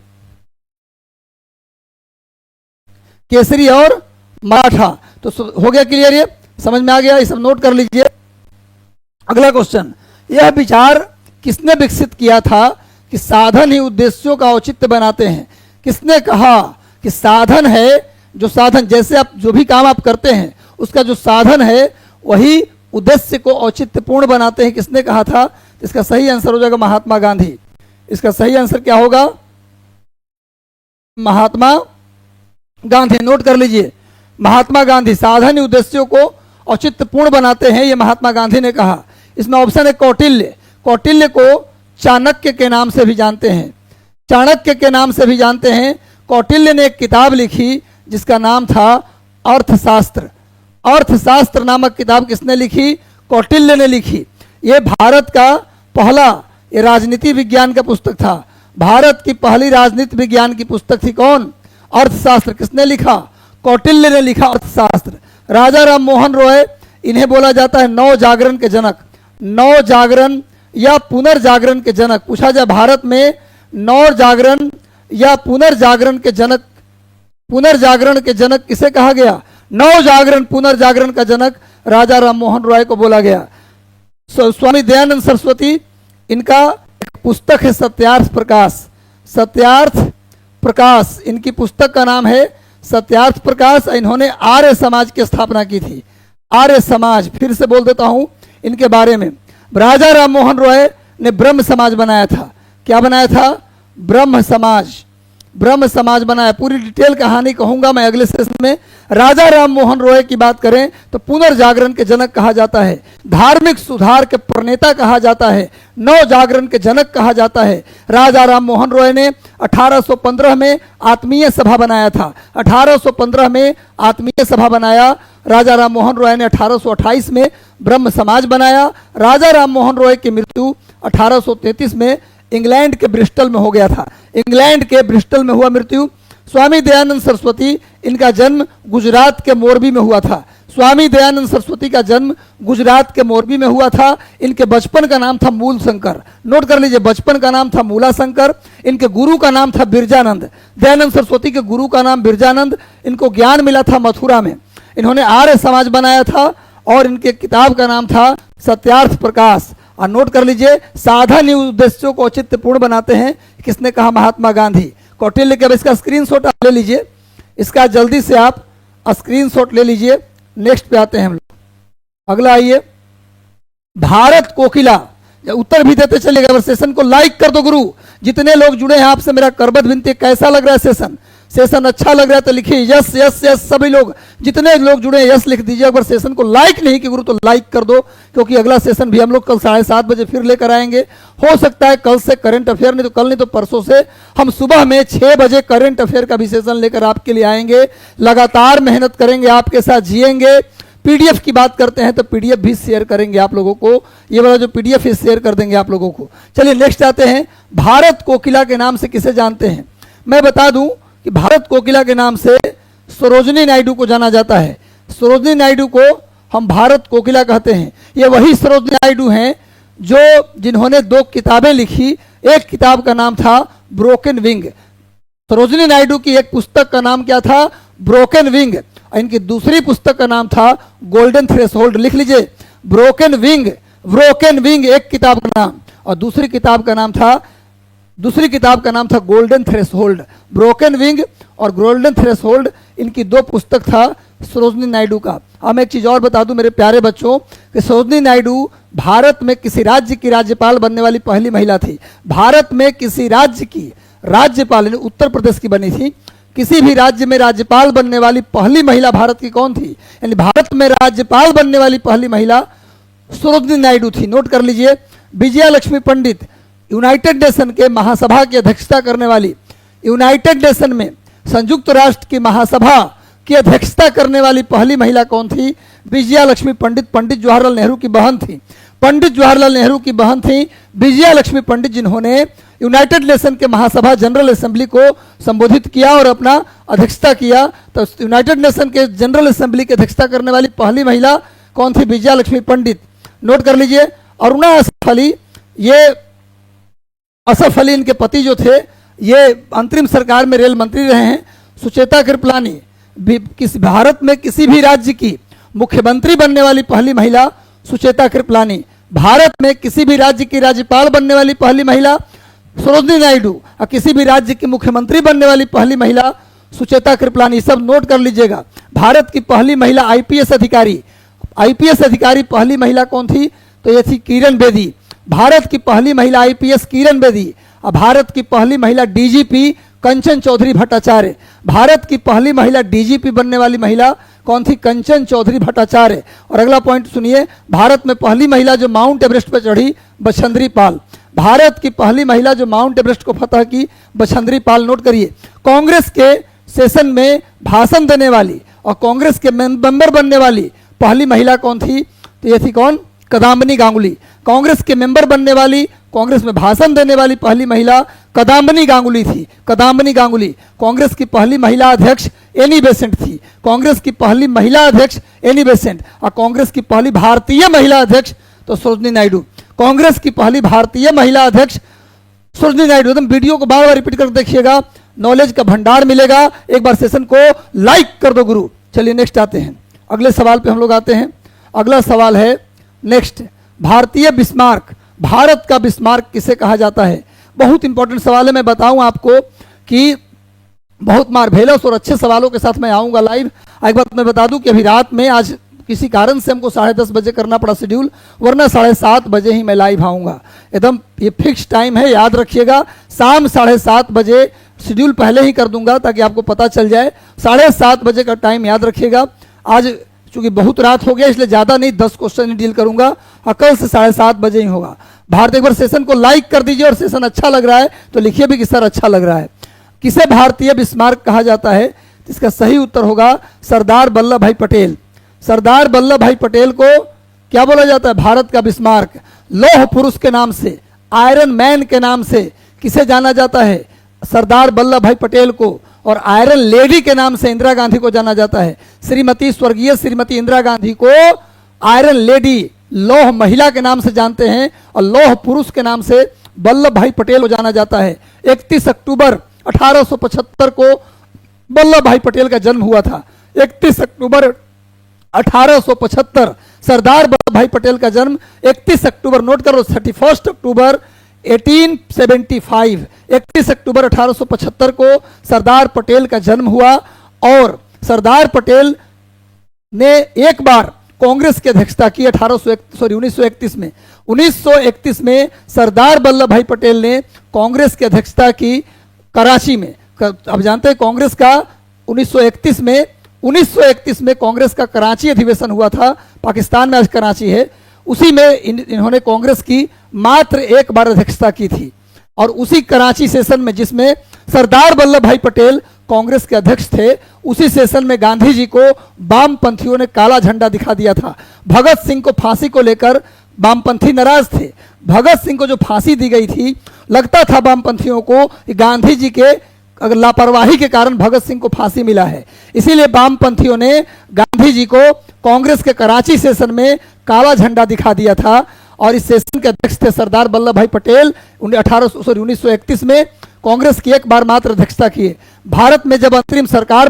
केसरी और मराठा। तो हो गया क्लियर? ये समझ में आ गया? ये सब नोट कर लीजिए। अगला क्वेश्चन, यह विचार किसने विकसित किया था कि साधन ही उद्देश्यों का औचित्य बनाते हैं? किसने कहा कि साधन है, जो साधन, जैसे आप जो भी काम आप करते हैं उसका जो साधन है वही उद्देश्य को औचित्यपूर्ण बनाते हैं? किसने कहा था? इसका सही आंसर हो जाएगा महात्मा गांधी। इसका सही आंसर क्या होगा? महात्मा गांधी। नोट कर लीजिए, महात्मा गांधी साधन उद्देश्यों को औचित्यपूर्ण बनाते हैं, ये महात्मा गांधी ने कहा। इसमें ऑप्शन है कौटिल्य। कौटिल्य को चाणक्य के नाम से भी जानते हैं, चाणक्य के नाम से भी जानते हैं। कौटिल्य ने एक किताब लिखी जिसका नाम था अर्थशास्त्र। अर्थशास्त्र नामक किताब किसने लिखी? कौटिल्य ने लिखी। ये भारत का पहला, ये राजनीति विज्ञान का पुस्तक था। भारत की पहली राजनीति विज्ञान की पुस्तक थी कौन? अर्थशास्त्र। किसने लिखा? कौटिल्य ने लिखा अर्थशास्त्र। राजा राम मोहन रॉय, इन्हें बोला जाता है नव जागरण के जनक, नव जागरण या पुनर्जागरण के जनक। पूछा जाए भारत में नव जागरण या पुनर्जागरण के जनक, पुनर्जागरण के जनक किसे कहा गया? नव जागरण पुनर्जागरण का जनक राजा राम मोहन रॉय को बोला गया। स्वामी दयानंद सरस्वती, इनका एक पुस्तक है सत्यार्थ प्रकाश। सत्यार्थ प्रकाश इनकी पुस्तक का नाम है, सत्यार्थ प्रकाश। इन्होंने आर्य समाज की स्थापना की थी। आर्य समाज, फिर से बोल देता हूं इनके बारे में। राजा राम मोहन रॉय ने ब्रह्म समाज बनाया था। क्या बनाया था? ब्रह्म समाज। ब्रह्म समाज बनाया। पूरी डिटेल कहानी कहूंगा मैं अगले सेशन में। राजा राम मोहन रॉय की बात करें तो पुनर्जागरण के जनक कहा जाता है, धार्मिक सुधार के प्रणेता कहा जाता है, नव जागरण के जनक कहा जाता है। राजा राम मोहन रॉय ने 1815 में आत्मीय सभा बनाया था। 1815 में आत्मीय सभा बनाया। राजा राम मोहन रॉय ने 1828 में ब्रह्म समाज बनाया। राजा राम मोहन रॉय की मृत्यु 1833 में इंग्लैंड के ब्रिस्टल में हो गया था। इंग्लैंड के ब्रिस्टल में हुआ मृत्यु। स्वामी दयानंद सरस्वती, इनका जन्म गुजरात के मोरबी में हुआ था। स्वामी दयानंद सरस्वती का जन्म गुजरात के मोरबी में हुआ था। इनके बचपन का नाम था मूल शंकर। नोट कर लीजिए, बचपन का नाम था मूला शंकर। इनके गुरु का नाम था बिरजानंद। दयानंद सरस्वती के गुरु का नाम बिरजानंद। इनको ज्ञान मिला था मथुरा में। इन्होंने आर्य समाज बनाया था और इनके किताब का नाम था सत्यार्थ प्रकाश। और नोट कर लीजिए, साधन ही उद्देश्यों को औचित्यपूर्ण बनाते हैं। किसने कहा? महात्मा गांधी। कौटिल्य के। अब इसका स्क्रीनशॉट आप ले लीजिए, इसका जल्दी से आप स्क्रीनशॉट ले लीजिए। नेक्स्ट पे आते हैं हम लोग। अगला आइए, भारत कोकिला। उत्तर भी देते चलेगा। अगर सेशन को लाइक कर दो गुरु। जितने लोग जुड़े हैं आपसे मेरा करबद्ध विनती, कैसा लग रहा है सेशन? सेशन अच्छा लग रहा है तो लिखिए यस यस यस। सभी लोग, जितने लोग जुड़े हैं यस लिख दीजिए। अगर सेशन को लाइक नहीं किए गुरु तो लाइक कर दो, क्योंकि अगला सेशन भी हम लोग कल 7:30 बजे फिर लेकर आएंगे। हो सकता है कल से करंट अफेयर, नहीं तो कल नहीं तो परसों से हम सुबह में 6 बजे करंट अफेयर का भी सेशन लेकर आपके लिए आएंगे। लगातार मेहनत करेंगे, आपके साथ जिएंगे। पीडीएफ की बात करते हैं तो पीडीएफ भी शेयर करेंगे आप लोगों को। ये वाला जो पीडीएफ है शेयर कर देंगे आप लोगों को। चलिए नेक्स्ट आते हैं। भारत कोकिला के नाम से किसे जानते हैं? मैं बता दूं कि भारत कोकिला के नाम से सरोजिनी नायडू को जाना जाता है। सरोजिनी नायडू को हम भारत कोकिला कहते हैं। ये वही सरोजिनी नायडू हैं जिन्होंने 2 किताबें लिखी। एक किताब का नाम था ब्रोकन विंग। सरोजिनी नायडू की एक पुस्तक का नाम क्या था? Broken wing. इनकी दूसरी पुस्तक का नाम था गोल्डन थ्रेशोल्ड। लिख लीजिए, ब्रोकन विंग एक किताब का नाम, और दूसरी किताब का नाम था गोल्डन थ्रेशोल्ड। ब्रोकन विंग और गोल्डन थ्रेशोल्ड, इनकी 2 पुस्तक था सरोजिनी नायडू का। अब मैं एक चीज और बता दूं मेरे प्यारे बच्चों कि सरोजिनी नायडू भारत में किसी राज्य की राज्यपाल बनने वाली पहली महिला थी। भारत में किसी राज्य की राज्यपाल, उत्तर प्रदेश की बनी थी। किसी भी राज्य में राज्यपाल बनने वाली पहली महिला भारत की कौन थी? यानी भारत में राज्यपाल बनने वाली पहली महिला सरोजिनी नायडू थी। नोट कर लीजिए, विजया लक्ष्मी पंडित यूनाइटेड नेशन के महासभा की अध्यक्षता करने वाली, यूनाइटेड नेशन में संयुक्त राष्ट्र की महासभा की अध्यक्षता करने वाली पहली महिला कौन थी? विजया लक्ष्मी पंडित। पंडित जवाहरलाल नेहरू की बहन थी। पंडित जवाहरलाल नेहरू की बहन थी विजया लक्ष्मी पंडित, जिन्होंने यूनाइटेड नेशन के महासभा जनरल असेंबली को संबोधित किया और अपना अध्यक्षता किया। तो यूनाइटेड नेशन के जनरल असेंबली की अध्यक्षता करने वाली पहली महिला कौन थी? विजया लक्ष्मी पंडित। नोट कर लीजिए। अरुणा असफ अली, ये असफ अली इनके पति जो थे, ये अंतरिम सरकार में रेल मंत्री रहे हैं। सुचेता कृपलानी, भारत में किसी भी राज्य की मुख्यमंत्री बनने वाली पहली महिला सुचेता कृपलानी। भारत में किसी भी राज्य की राज्यपाल बनने वाली पहली महिला सरोजिनी नायडू, और किसी भी राज्य की मुख्यमंत्री बनने वाली पहली महिला सुचेता कृपलानी। सब नोट कर लीजिएगा। भारत की पहली महिला आईपीएस अधिकारी पहली महिला कौन थी? तो ये थी किरण बेदी। भारत की पहली महिला आईपीएस किरण बेदी। और भारत की पहली महिला डीजीपी कंचन चौधरी भट्टाचार्य। भारत की पहली महिला डीजीपी बनने वाली महिला कौन थी? कंचन चौधरी भट्टाचार्य। और अगला पॉइंट सुनिए, भारत में पहली महिला जो माउंट एवरेस्ट पर चढ़ी, बछेंद्री पाल। भारत की पहली महिला जो माउंट एवरेस्ट को फतह की, बछेंद्री पाल। नोट करिए। कांग्रेस के सेशन में भाषण देने वाली और कांग्रेस के मेंबर बनने वाली पहली महिला कौन थी? तो ये थी कौन? कदाम्बनी गांगुली। कांग्रेस के मेंबर बनने वाली, कांग्रेस में भाषण देने वाली पहली महिला कदाम्बनी गांगुली थी। कदाम्बनी गांगुली। कांग्रेस की पहली महिला अध्यक्ष एनी बेसेंट थी। कांग्रेस की पहली महिला अध्यक्ष एनी बेसेंट। और कांग्रेस की पहली भारतीय महिला अध्यक्ष तो सरोजिनी नायडू। कांग्रेस की पहली भारतीय महिला अध्यक्ष सरोजिनी नायडू। एकदम वीडियो को बार बार रिपीट कर देखिएगा, नॉलेज का भंडार मिलेगा। एक बार सेशन को लाइक कर दो गुरु। चलिए नेक्स्ट आते हैं, अगले सवाल पे हम लोग आते हैं। अगला सवाल है नेक्स्ट, भारतीय बिस्मार्क। भारत का बिस्मार्क किसे कहा जाता है? बहुत इंपॉर्टेंट सवाल है। मैं बताऊं आपको कि बहुत मार्वेलस और अच्छे सवालों के साथ मैं आऊंगा लाइव। एक बात मैं बता दूं कि अभी रात में आज किसी कारण से हमको 10:30 बजे करना पड़ा शेड्यूल, वरना 7:30 बजे ही मैं लाइव आऊंगा। एकदम ये फिक्स टाइम है, याद रखिएगा। शाम 7:30 बजे शेड्यूल पहले ही कर दूंगा ताकि आपको पता चल जाए। 7:30 बजे का टाइम याद रखिएगा। आज चूंकि बहुत रात हो गया इसलिए ज़्यादा नहीं, 10 क्वेश्चन ही डील करूंगा और कल से 7:30 बजे ही होगा। भारत, एक बार सेशन को लाइक कर दीजिए और सेशन अच्छा लग रहा है तो लिखिए भी कि सर अच्छा लग रहा है। किसे भारतीय बिस्मार्क कहा जाता है? इसका सही उत्तर होगा सरदार वल्लभ भाई पटेल। सरदार वल्लभ भाई पटेल को क्या बोला जाता है? भारत का बिस्मार्क। लौह पुरुष के नाम से, आयरन मैन के नाम से किसे जाना जाता है? सरदार वल्लभ भाई पटेल को। और आयरन लेडी के नाम से इंदिरा गांधी को जाना जाता है। श्रीमती, स्वर्गीय श्रीमती इंदिरा गांधी को आयरन लेडी, लौह महिला के नाम से जानते हैं और लौह पुरुष के नाम से वल्लभ भाई पटेल को जाना जाता है। 31 अक्टूबर 1875 को वल्लभ भाई पटेल का जन्म हुआ था। 31 अक्टूबर 1875 सरदार वल्लभ भाई पटेल का जन्म 31 अक्टूबर, नोट करो, 31 अक्टूबर 1875, 31 अक्टूबर 1875 को सरदार पटेल का जन्म हुआ। और सरदार पटेल ने एक बार कांग्रेस की अध्यक्षता की 1931 में। 1931 में सरदार वल्लभ भाई पटेल ने कांग्रेस की अध्यक्षता की कराची में। अब जानते हैं कांग्रेस का 1931 में कांग्रेस का कराची अधिवेशन हुआ था। पाकिस्तान में आज कराची है। उसी में इन्होंने कांग्रेस की मात्र एक बार अध्यक्षता की थी। और उसी कराची सेशन में जिसमें सरदार वल्लभ भाई पटेल कांग्रेस के अध्यक्ष थे, उसी सेशन में गांधी जी को वामपंथियों ने काला झंडा दिखा दिया था। भगत सिंह को फांसी को लेकर वामपंथी नाराज थे। भगत सिंह को जो फांसी दी गई थी, लगता था वामपंथियों को गांधी जी के अगर लापरवाही के कारण भगत सिंह को फांसी मिला है। इसीलिए वामपंथियों ने गांधी जी को कांग्रेस के कराची सेशन में काला झंडा दिखा दिया था। और इस सेशन के अध्यक्ष थे सरदार वल्लभ भाई पटेल। 1931 में कांग्रेस की एक बार मात्र अध्यक्षता किए। भारत में जब अंतरिम सरकार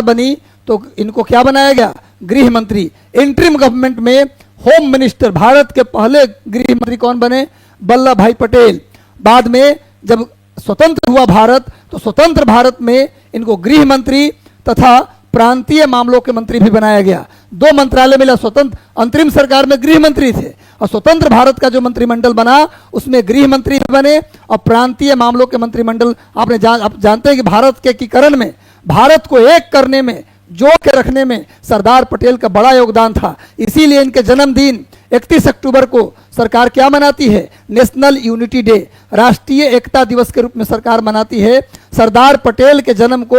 बनी तो इनको क्या बनाया गया? गृह मंत्री। इंटरिम गवर्नमेंट में होम मिनिस्टर, भारत के पहले गृह मंत्री कौन बने? वल्लभ भाई पटेल। बाद में जब स्वतंत्र हुआ भारत तो स्वतंत्र भारत में इनको गृह मंत्री तथा प्रांतीय मामलों के मंत्री भी बनाया गया। 2 मंत्रालय मिला। स्वतंत्र अंतरिम सरकार में गृह मंत्री थे और स्वतंत्र भारत का जो मंत्रिमंडल बना उसमें गृह मंत्री बने और प्रांतीय मामलों के मंत्रिमंडल। आप जानते हैं कि भारत के एकीकरण में, भारत को एक करने में, जोड़ के रखने में सरदार पटेल का बड़ा योगदान था। इसीलिए इनके जन्मदिन 31 अक्टूबर को सरकार क्या मनाती है? नेशनल यूनिटी डे, राष्ट्रीय एकता दिवस के रूप में सरकार मनाती है। सरदार पटेल के जन्म को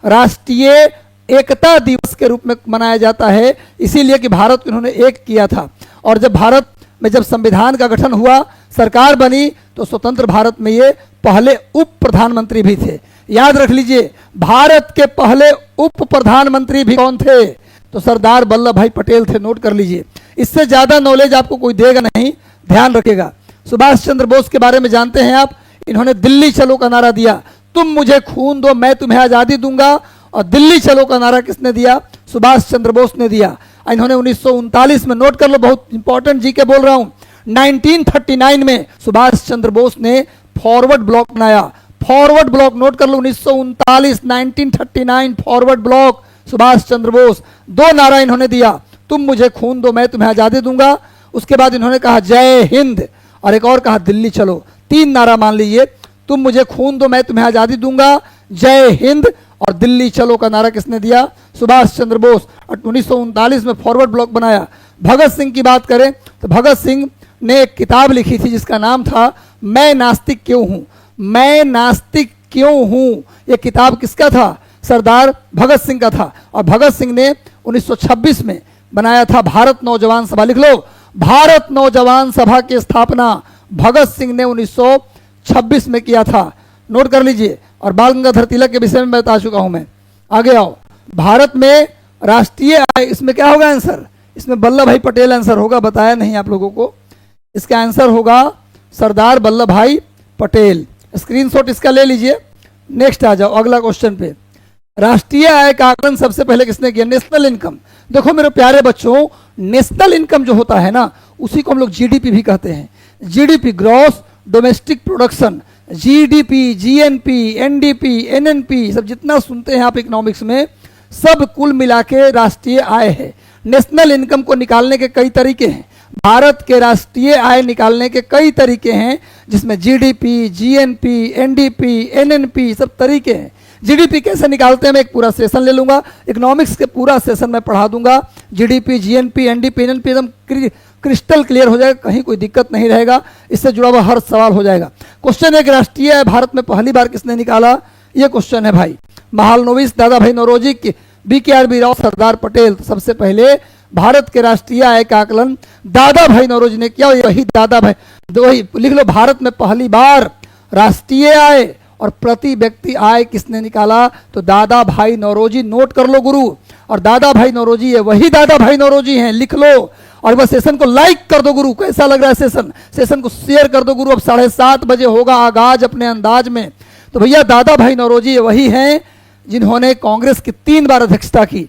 राष्ट्रीय एकता दिवस के रूप में मनाया जाता है, इसीलिए कि भारत को इन्होंने एक किया था। और जब भारत में जब संविधान का गठन हुआ, सरकार बनी, तो स्वतंत्र भारत में ये पहले उप प्रधानमंत्री भी थे। याद रख लीजिए, भारत के पहले उप प्रधानमंत्री भी कौन थे? तो सरदार वल्लभ भाई पटेल थे। नोट कर लीजिए, इससे ज्यादा नॉलेज आपको कोई देगा नहीं, ध्यान रखिएगा। सुभाष चंद्र बोस के बारे में जानते हैं आप? इन्होंने दिल्ली चलो का नारा दिया। तुम मुझे खून दो, मैं तुम्हें आजादी दूंगा। और दिल्ली चलो का नारा किसने दिया? सुभाष चंद्र बोस ने दिया। इन्होंने 1939 में, नोट कर लो, बहुत इंपॉर्टेंट जी के बोल रहा हूं, 1939 में सुभाष चंद्र बोस ने फॉरवर्ड ब्लॉक बनाया। फॉरवर्ड ब्लॉक नोट कर लो, 1939 फॉरवर्ड ब्लॉक, सुभाष चंद्र बोस। 2 नारा इन्होंने दिया, तुम मुझे खून दो, मैं तुम्हें आजादी दूंगा। उसके बाद इन्होंने कहा जय हिंद, और एक और कहा दिल्ली चलो। 3 नारा मान लीजिए, तुम मुझे खून दो, मैं तुम्हें आजादी दूंगा, जय हिंद और दिल्ली चलो का नारा किसने दिया? सुभाष चंद्र बोस। 1939 में फॉरवर्ड ब्लॉक बनाया। भगत सिंह की बात करें तो भगत सिंह ने एक किताब लिखी थी जिसका नाम था मैं नास्तिक क्यों हूं। मैं नास्तिक क्यों हूं, यह किताब किसका था? सरदार भगत सिंह का था। और भगत सिंह ने 1926 में बनाया था भारत नौजवान सभा। लिख लो, भारत नौजवान सभा की स्थापना भगत सिंह ने 1926 में किया था। नोट कर लीजिए। और बाल गंगाधर तिलक के विषय में बता चुका हूं मैं। आगे आओ, भारत में राष्ट्रीय आय, इसमें क्या होगा आंसर? इसमें वल्लभ भाई पटेल आंसर होगा, बताया नहीं आप लोगों को। इसका आंसर होगा सरदार वल्लभ भाई पटेल। स्क्रीनशॉट इसका ले लीजिए। नेक्स्ट आ जाओ अगला क्वेश्चन पे। राष्ट्रीय आय का आकलन सबसे पहले किसने किया? National income. देखो मेरे प्यारे बच्चों, नेशनल इनकम जो होता है ना, उसी को हम लोग जीडीपी भी कहते हैं। GDP, gross domestic production, GDP, GNP, NDP, NNP, सब जितना सुनते हैं आप इकोनॉमिक्स में, सब कुल मिला के राष्ट्रीय आय है। नेशनल इनकम को निकालने के कई तरीके हैं। भारत के राष्ट्रीय आय निकालने के कई तरीके हैं, जिसमें जीडीपी, जीएनपी, एनडीपी, एनएनपी सब तरीके हैं। जीडीपी कैसे निकालते हैं मैं एक पूरा सेशन ले लूंगा, इकोनॉमिक्स के पूरा सेशन में पढ़ा दूंगा। जीडीपी, जीएनपी, एनडीपी, एनएनपी एकदम क्रिस्टल क्लियर हो जाएगा, कहीं कोई दिक्कत नहीं रहेगा, इससे जुड़ा हुआ हर सवाल हो जाएगा। क्वेश्चन है कि राष्ट्रीय आय भारत में पहली बार किसने निकाला, ये क्वेश्चन है भाई। महालनोविस, दादा भाई नौरोजी, BKRB राव, सरदार पटेल। तो सबसे पहले भारत के राष्ट्रीय आय का आकलन दादा भाई नौरोजी ने किया। वही दादा भाई, वही लिख लो, भारत में पहली बार राष्ट्रीय आय और प्रति व्यक्ति आय किसने निकाला, तो दादा भाई नौरोजी। नोट कर लो गुरु, और दादा भाई नौरोजी है, वही दादा भाई नौरोजी हैं, लिख लो। और बस सेशन को लाइक कर दो गुरु, कैसा लग रहा है सेशन, सेशन को शेयर कर दो गुरु। अब 7:30 बजे होगा आगाज अपने अंदाज में। तो भैया दादा भाई नौरोजी वही हैं जिन्होंने कांग्रेस की 3 बार अध्यक्षता की।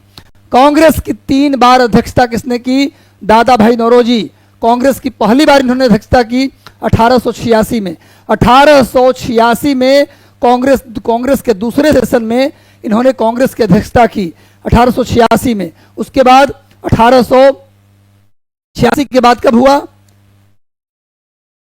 कांग्रेस की 3 बार अध्यक्षता किसने की, दादा भाई नौरोजी। कांग्रेस की पहली बार इन्होंने अध्यक्षता की 1886 में। 1886 में कांग्रेस के दूसरे सेशन में इन्होंने कांग्रेस की अध्यक्षता की 1886 में। उसके बाद 1886 के बाद कब हुआ,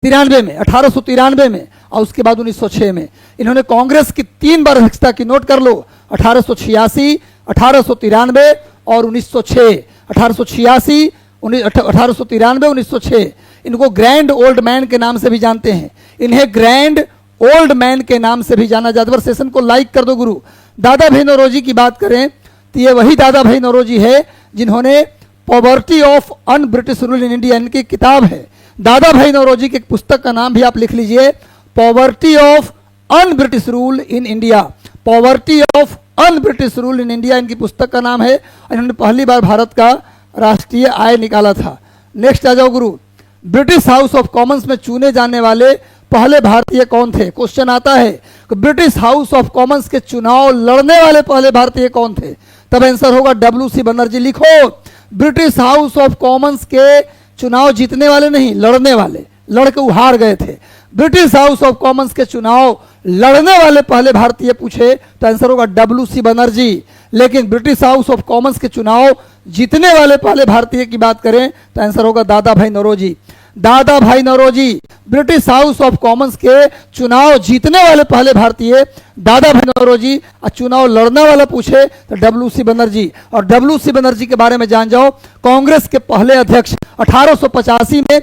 93 में, 1893 में, और उसके बाद 1906 में। इन्होंने कांग्रेस की 3 बार अध्यक्षता की, नोट कर लो, 1886, 1893 और 1906। 1886, 1893, 1906। इनको ग्रैंड ओल्ड मैन के नाम से भी जानते हैं, इन्हें ग्रैंड ओल्ड मैन के नाम से भी जाना जाता है। सेशन को लाइक कर दो गुरु। दादा भाई नौरोजी की बात करें तो ये वही दादा भाई नौरोजी है जिन्होंने poverty of un British rule in India, इनकी किताब है। दादा भाई नौरोजी की एक पुस्तक का नाम भी आप लिख लीजिए, poverty of un British rule in India. Poverty of un British rule in India इनकी पुस्तक का नाम है। इन्होंने पहली बार भारत का राष्ट्रीय आय निकाला था। नेक्स्ट आ जाओ गुरु, ब्रिटिश हाउस ऑफ कॉमन्स में चुने जाने वाले पहले भारतीय कौन थे। क्वेश्चन आता है कि ब्रिटिश हाउस ऑफ कॉमन्स के चुनाव लड़ने वाले पहले भारतीय कौन थे, तब आंसर होगा WC बनर्जी। लिखो, ब्रिटिश हाउस ऑफ कॉमन्स के चुनाव जीतने वाले नहीं, लड़ने वाले, लड़के वो हार गए थे। ब्रिटिश हाउस ऑफ कॉमन्स के चुनाव लड़ने वाले पहले भारतीय पूछे तो आंसर होगा WC बनर्जी। लेकिन ब्रिटिश हाउस ऑफ कॉमन्स के चुनाव जीतने वाले पहले भारतीय की बात करें तो आंसर होगा दादा भाई Naoroji. Dadabhai Naoroji, British House of Commons के चुनाव जीतने वाले पहले भारतीय दादा भाई नौरोजी, और चुनाव लड़ने वाला पूछे तो WC बनर्जी। और WC बनर्जी के बारे में जान जाओ, कांग्रेस के पहले अध्यक्ष। 1885 में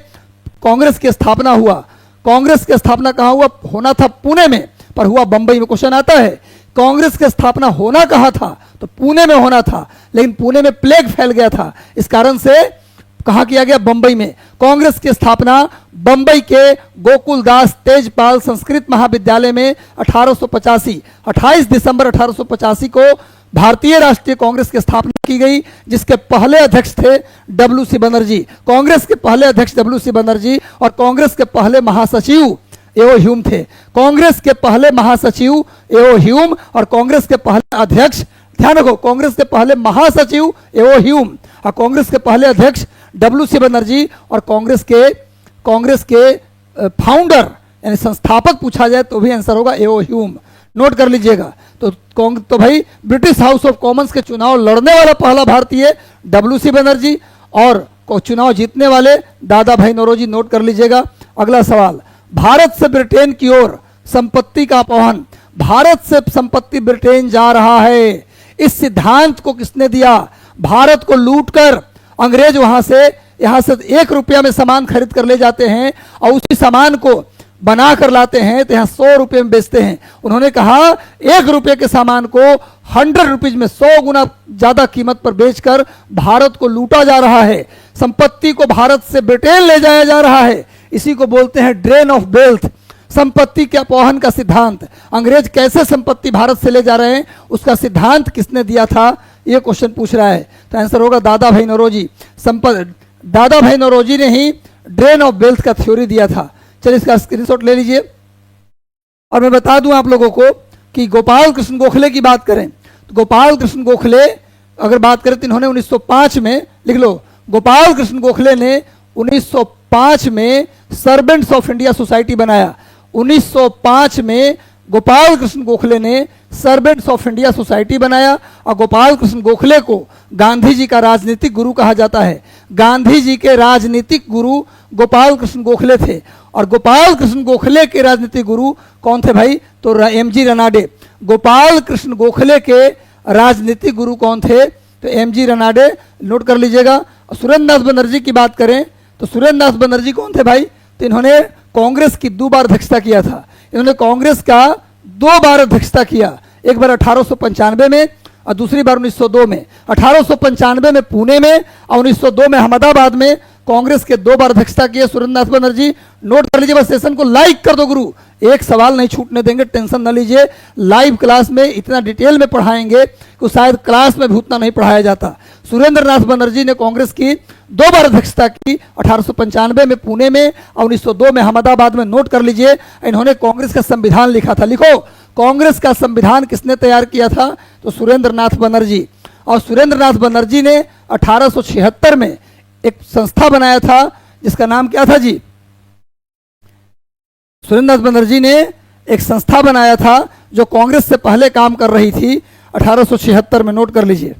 कांग्रेस की स्थापना हुआ। कांग्रेस की स्थापना कहाँ हुआ, होना था पुणे में, पर हुआ बंबई में। क्वेश्चन आता है कांग्रेस की स्थापना होना कहाँ था, तो पुणे में होना था, लेकिन पुणे में प्लेग फैल गया था, इस कारण से कहाँ किया गया, बंबई में। कांग्रेस की स्थापना बंबई के गोकुलदास तेजपाल संस्कृत महाविद्यालय में 1885, 28 दिसंबर 1885 को भारतीय राष्ट्रीय कांग्रेस की स्थापना की गई, जिसके पहले अध्यक्ष थे WC बनर्जी। कांग्रेस के पहले अध्यक्ष WC बनर्जी और कांग्रेस के पहले महासचिव एओ ह्यूम थे। कांग्रेस के पहले महासचिव एओ ह्यूम और कांग्रेस के पहले अध्यक्ष, ध्यान रखो, कांग्रेस के पहले महासचिव एओ ह्यूम और कांग्रेस के पहले अध्यक्ष WC बनर्जी और कांग्रेस के फाउंडर यानी संस्थापक पूछा जाए तो भी आंसर होगा एओ ह्यूम। नोट कर लीजिएगा। तो भाई ब्रिटिश हाउस ऑफ कॉमन्स के चुनाव लड़ने वाला पहला भारतीय WC बनर्जी और चुनाव जीतने वाले दादा भाई नौरोजी। नोट कर लीजिएगा। अगला सवाल, भारत से ब्रिटेन की ओर संपत्ति का अपहरण, भारत से संपत्ति ब्रिटेन जा रहा है, इस सिद्धांत को किसने दिया। भारत को लूटकर अंग्रेज वहां से यहां से 1 रुपया में सामान खरीद कर ले जाते हैं और उसी सामान को बना कर लाते हैं तो यहाँ 100 रुपये में बेचते हैं। उन्होंने कहा 1 रुपये के सामान को 100 रुपीज में 100 गुना ज्यादा कीमत पर बेचकर भारत को लूटा जा रहा है। संपत्ति को भारत से ब्रिटेन ले जाया जा रहा है, इसी को बोलते हैं ड्रेन ऑफ वेल्थ, संपत्ति के अपहरण का सिद्धांत। अंग्रेज कैसे संपत्ति भारत से ले जा रहे हैं, उसका सिद्धांत किसने दिया था, यह क्वेश्चन पूछ रहा है। तो आंसर होगा दादा भाई नौरोजी। दादा भाई नौरोजी ने ही ड्रेन ऑफ वेल्थ का थ्योरी दिया था। चलिए इसका स्क्रीनशॉट ले लीजिए। और मैं बता दूं आप लोगों को कि गोपाल कृष्ण गोखले की बात करें तो गोपाल कृष्ण गोखले अगर बात करें तो इन्होंने 1905 में, लिख लो, गोपाल कृष्ण गोखले ने 1905 में सर्वेंट्स ऑफ इंडिया सोसाइटी बनाया। 1905 में गोपाल कृष्ण गोखले ने सर्वेंट्स ऑफ इंडिया सोसाइटी बनाया और गोपाल कृष्ण गोखले को गांधी जी का राजनीतिक गुरु कहा जाता है। गांधी जी के राजनीतिक गुरु गोपाल कृष्ण गोखले थे और गोपाल कृष्ण गोखले के राजनीतिक गुरु कौन थे भाई? तो एमजी रनाडे। गोपाल कृष्ण गोखले के राजनीतिक गुरु कौन थे? तो एमजी रनाडे, नोट कर लीजिएगा। सुरेंद्र नाथ बनर्जी की बात करें तो सुरेंद्र नाथ बनर्जी कौन थे भाई? तो इन्होंने कांग्रेस की 2 बार अध्यक्षता किया था। इन्होंने कांग्रेस का 2 बार अध्यक्षता किया, एक बार 1895 में और दूसरी बार 1902 में। 1895 में पुणे में और 1902 में अहमदाबाद में कांग्रेस के 2 बार अध्यक्षता किए सुरेंद्र नाथ बनर्जी। नोट कर लीजिए, बस सेशन को लाइक कर दो गुरु, एक सवाल नहीं छूटने देंगे, टेंशन न लीजिए। लाइव क्लास में इतना डिटेल में पढ़ाएंगे कि शायद क्लास में भी उतना नहीं पढ़ाया जाता। सुरेंद्र नाथ बनर्जी ने कांग्रेस की 2 बार अध्यक्षता की, 1895 में पुणे में और 1902 में अहमदाबाद में। नोट कर लीजिए, इन्होंने कांग्रेस का संविधान लिखा था। लिखो, कांग्रेस का संविधान किसने तैयार किया था? तो सुरेंद्र नाथ बनर्जी। और सुरेंद्र नाथ बनर्जी ने 1876 में एक संस्था बनाया था जिसका नाम क्या था जी? सुरेंद्र नाथ बनर्जी ने एक संस्था बनाया था जो कांग्रेस से पहले काम कर रही थी 1876 में। नोट कर लीजिए।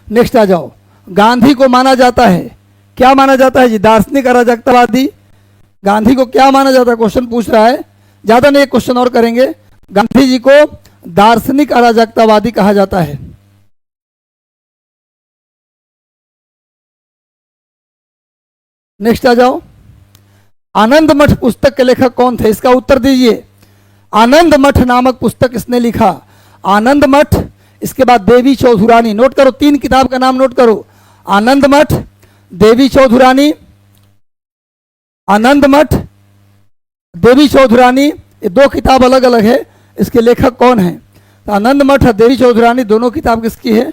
नेक्स्ट आ जाओ। गांधी को माना जाता है, क्या माना जाता है जी? दार्शनिक अराजकतावादी। गांधी को क्या माना जाता है? क्वेश्चन पूछ रहा है, ज्यादा नहीं, एक क्वेश्चन और करेंगे। गांधी जी को दार्शनिक अराजकतावादी कहा जाता है। नेक्स्ट आ जाओ। आनंद मठ पुस्तक के लेखक कौन थे? इसका उत्तर दीजिए। आनंद मठ नामक पुस्तक किसने लिखा? आनंद मठ, इसके बाद देवी चौधुरानी। नोट करो, 3 किताब का नाम नोट करो। आनंद मठ, देवी चौधुरानी। आनंद मठ, देवी चौधुरानी, ये 2 किताब अलग अलग है। इसके लेखक कौन है? तो आनंद मठ और देवी चौधुरानी दोनों किताब किसकी है?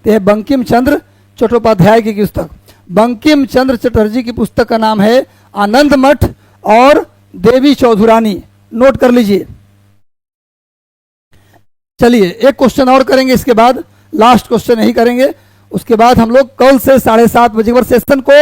तो है बंकिम चंद्र चट्टोपाध्याय की पुस्तक। बंकिम चंद्र चटर्जी की पुस्तक का नाम है आनंद मठ और देवी चौधुरानी। नोट कर लीजिए। चलिए एक क्वेश्चन और करेंगे, इसके बाद लास्ट क्वेश्चन यही करेंगे। उसके बाद हम लोग कल से 7:30 बजे पर सेशन को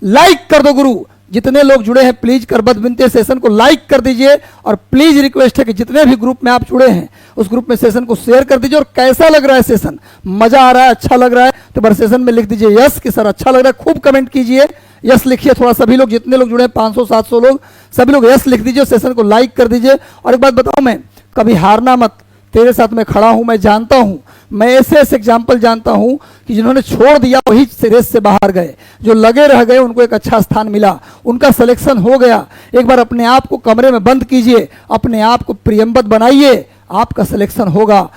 लाइक कर दो गुरु। जितने लोग जुड़े हैं प्लीज करबत बिनते सेशन को लाइक कर दीजिए और प्लीज रिक्वेस्ट है कि जितने भी ग्रुप में आप जुड़े हैं उस ग्रुप में सेशन को शेयर कर दीजिए। और कैसा लग रहा है सेशन? मजा आ रहा है, अच्छा लग रहा है तो बस सेशन में लिख दीजिए यस कि सर अच्छा लग रहा है। खूब कमेंट कीजिए, यस लिखिए। थोड़ा सभी लोग, जितने लोग जुड़े हैं 500-700 लोग, सभी लोग यस लिख दीजिए, सेशन को लाइक कर दीजिए। और एक बात बताऊं, मैं कभी हारना मत, तेरे साथ मैं खड़ा हूं। मैं जानता हूं, मैं ऐसे ऐसे एग्जाम्पल जानता हूं कि जिन्होंने छोड़ दिया वही रेस से बाहर गए, जो लगे रह गए उनको एक अच्छा स्थान मिला, उनका सिलेक्शन हो गया। एक बार अपने आप को कमरे में बंद कीजिए, अपने आप को प्रियंबद बनाइए, आपका सिलेक्शन होगा।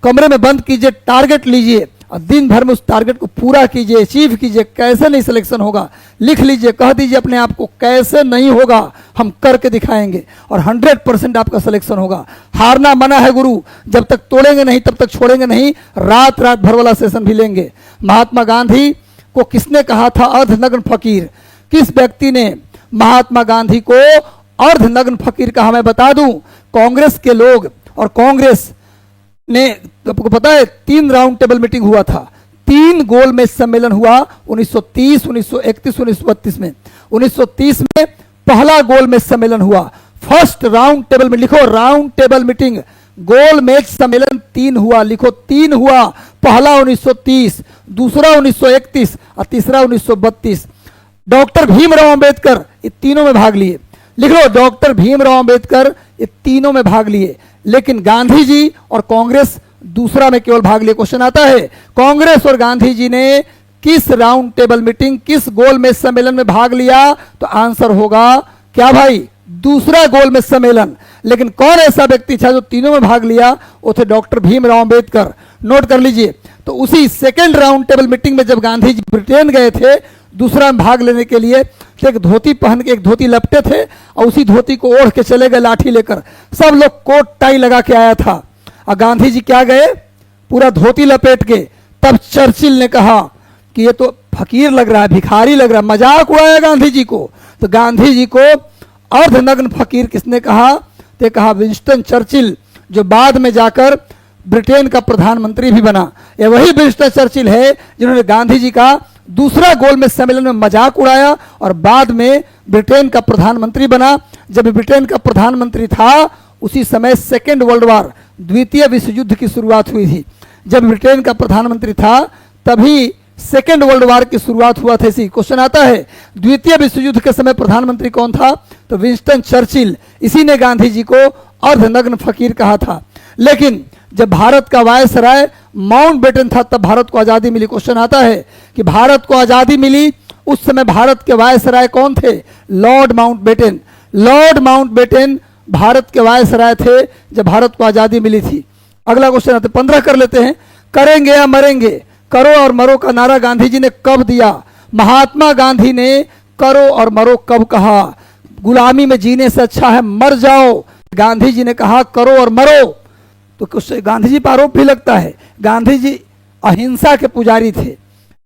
कमरे में बंद कीजिए, टारगेट लीजिए और दिन भर में उस टारगेट को पूरा कीजिए, अचीव कीजिए। कैसे नहीं सिलेक्शन होगा लिख लीजिए, कह दीजिए अपने आप को कैसे नहीं होगा, हम करके दिखाएंगे और 100% आपका सिलेक्शन होगा। हारना मना है गुरु, जब तक तोड़ेंगे नहीं तब तक छोड़ेंगे नहीं। रात रात भर वाला सेशन भी लेंगे। महात्मा गांधी को किसने कहा था अर्धनग्न फकीर? किस व्यक्ति ने महात्मा गांधी को अर्धनग्न फकीर कहा? मैं बता दूं, कांग्रेस के लोग और कांग्रेस ने, आपको पता है 3 राउंड टेबल मीटिंग हुआ था, 3 गोल मेज सम्मेलन हुआ 1930, 1931, 1932 में। 1930 में पहला गोल मेज सम्मेलन हुआ, फर्स्ट राउंड टेबल में। लिखो राउंड टेबल मीटिंग, गोल मेज सम्मेलन 3 हुआ, लिखो 3 हुआ। पहला 1930, दूसरा 1931 और तीसरा 1932। डॉक्टर भीमराव अंबेडकर ये तीनों में भाग लिए। लिख लो, डॉक्टर भीमराव अंबेडकर ये तीनों में भाग लिए, लेकिन गांधी जी और कांग्रेस दूसरा में केवल भाग लिए। क्वेश्चन आता है, कांग्रेस और गांधी जी ने किस राउंड टेबल मीटिंग, किस गोल मेज सम्मेलन में भाग लिया? तो आंसर होगा क्या भाई? दूसरा गोल मेज सम्मेलन। लेकिन कौन ऐसा व्यक्ति था जो तीनों में भाग लिया? वो थे डॉक्टर भीमराव अंबेडकर। नोट कर लीजिए। तो उसी सेकेंड राउंड टेबल मीटिंग में जब गांधी जी ब्रिटेन गए थे दूसरा में भाग लेने के लिए, तो एक धोती पहन के, एक धोती लपटे थे और उसी धोती को ओढ़ के चले गए लाठी लेकर। सब लोग कोट टाई लगा के आया था और गांधी जी क्या गए? पूरा धोती लपेट के। तब चर्चिल ने कहा कि ये तो फकीर लग रहा है, भिखारी लग रहा है, मजाक उड़ाया गांधी जी को। तो गांधी जी को अर्धनग्न फकीर किसने कहा? तो कहा विंस्टन चर्चिल, जो बाद में जाकर ब्रिटेन का प्रधानमंत्री भी बना। ये वही विंस्टन चर्चिल है जिन्होंने गांधी जी का दूसरा गोल मेज सम्मेलन में मजाक उड़ाया और बाद में ब्रिटेन का प्रधानमंत्री बना। जब ब्रिटेन का प्रधानमंत्री था उसी समय सेकेंड वर्ल्ड वार, द्वितीय विश्व युद्ध की शुरुआत हुई थी। जब ब्रिटेन का प्रधानमंत्री था तभी सेकेंड वर्ल्ड वार की शुरुआत हुआ था। इसी क्वेश्चन आता है द्वितीय विश्व युद्ध के समय प्रधानमंत्री कौन था, तो विंस्टन चर्चिल। इसी ने गांधी जी को अर्धनग्न फकीर कहा था। लेकिन जब भारत का वायसराय माउंटबेटन था तब भारत को आज़ादी मिली। क्वेश्चन आता है कि भारत को आज़ादी मिली उस समय भारत के वायसराय कौन थे, Lord Mountbatten. Lord Mountbatten Bharat के वायसराय थे जब भारत को आज़ादी मिली थी। अगला क्वेश्चन आता है 15 कर लेते हैं। करेंगे या मरेंगे, करो और मरो का नारा गांधी जी ने कब दिया? महात्मा गांधी ने करो और मरो कब कहा? गुलामी में जीने से अच्छा है मर जाओ, गांधी जी ने कहा करो और मरो। तो कुछ गांधी जी पर आरोप भी लगता है, गांधी जी अहिंसा के पुजारी थे,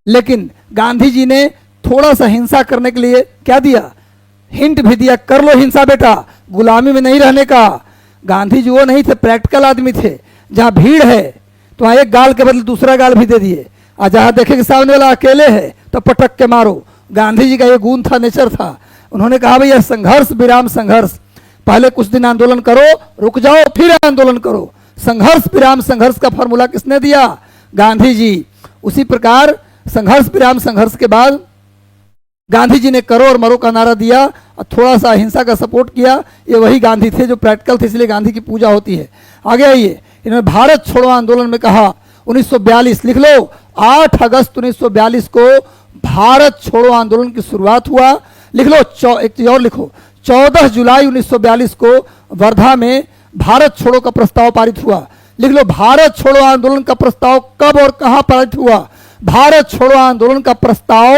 लेकिन गांधी जी ने थोड़ा सा हिंसा करने के लिए क्या दिया, हिंट भी दिया, कर लो हिंसा बेटा, गुलामी में नहीं रहने का। गांधी जी वो नहीं थे, प्रैक्टिकल आदमी थे। जहाँ भीड़ है तो वहाँ एक गाल के बदले दूसरा गाल भी दे दिए, और जहाँ देखे कि सामने वाला अकेले है तो पटक के मारो। गांधी जी का ये गुण था, नेचर था। उन्होंने कहा भैया संघर्ष विराम संघर्ष, पहले कुछ दिन आंदोलन करो, रुक जाओ, फिर आंदोलन करो। संघर्ष विराम संघर्ष का फॉर्मूला किसने दिया? गांधी जी। उसी प्रकार संघर्ष विराम संघर्ष के बाद गांधी जी ने करो और मरो का नारा दिया और थोड़ा सा अहिंसा का सपोर्ट किया। ये वही गांधी थे जो प्रैक्टिकल थे, इसलिए गांधी की पूजा होती है। आगे आइए, इन्होंने भारत छोड़ो आंदोलन में कहा 1942, लिख लो 8 अगस्त 1942 को भारत छोड़ो आंदोलन की शुरुआत हुआ। लिख लो एक चीज और लिखो, 14 जुलाई 1942 को वर्धा में भारत छोड़ो का प्रस्ताव पारित हुआ। लिख लो भारत छोड़ो आंदोलन का प्रस्ताव कब और कहां पारित हुआ? भारत छोड़ो आंदोलन का प्रस्ताव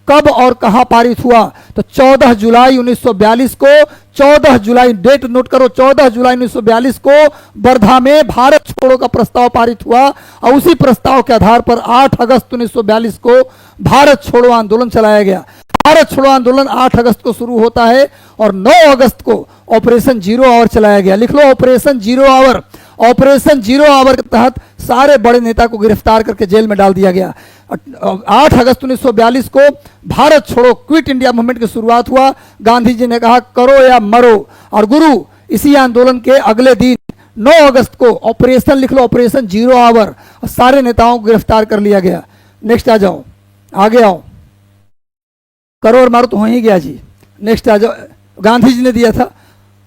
कब और कहां पारित हुआ? तो 14 जुलाई 1942 को, 14 जुलाई डेट नोट करो, 14 जुलाई 1942 को वर्धा में भारत छोड़ो का प्रस्ताव पारित हुआ और उसी प्रस्ताव के आधार पर 8 अगस्त 1942 को भारत छोड़ो आंदोलन चलाया गया। भारत छोड़ो आंदोलन 8 अगस्त को शुरू होता है और 9 अगस्त को ऑपरेशन जीरो आवर चलाया गया। लिख लो operation zero hour. Operation zero hour के तहत सारे बड़े नेता को गिरफ्तार करके जेल में डाल दिया गया। 8 अगस्त 1942 को भारत छोड़ो क्विट इंडिया मूवमेंट की शुरुआत हुआ। गांधी जी ने कहा करो या मरो, और गुरु इसी आंदोलन के अगले दिन 9 अगस्त को ऑपरेशन, लिख लो ऑपरेशन जीरो आवर, और सारे नेताओं को गिरफ्तार कर लिया गया। नेक्स्ट आ जाओ, आगे आओ। करो और मारो तो हो ही गया जी। नेक्स्ट आ जाओ, गांधी जी ने दिया था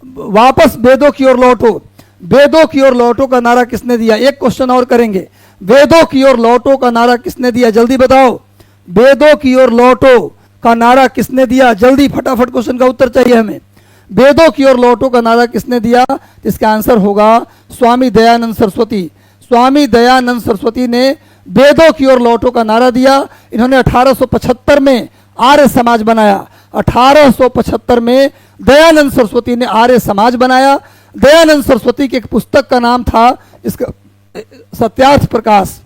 वापस वेदों की ओर लौटो। वेदों की ओर लौटो का नारा किसने दिया? एक क्वेश्चन और करेंगे, वेदों की ओर लौटो का नारा किसने दिया? जल्दी बताओ, वेदों की ओर लौटो का नारा किसने दिया? जल्दी फटाफट क्वेश्चन का उत्तर चाहिए हमें। वेदों की ओर लौटो का नारा किसने दिया? इसका आंसर होगा स्वामी दयानंद सरस्वती। स्वामी दयानंद सरस्वती ने वेदों की ओर लौटो का नारा दिया। इन्होंने 1875 में आर्य समाज बनाया। 1875 में दयानंद सरस्वती ने आर्य समाज बनाया। दयानंद सरस्वती की एक पुस्तक का नाम था इसका सत्यार्थ प्रकाश।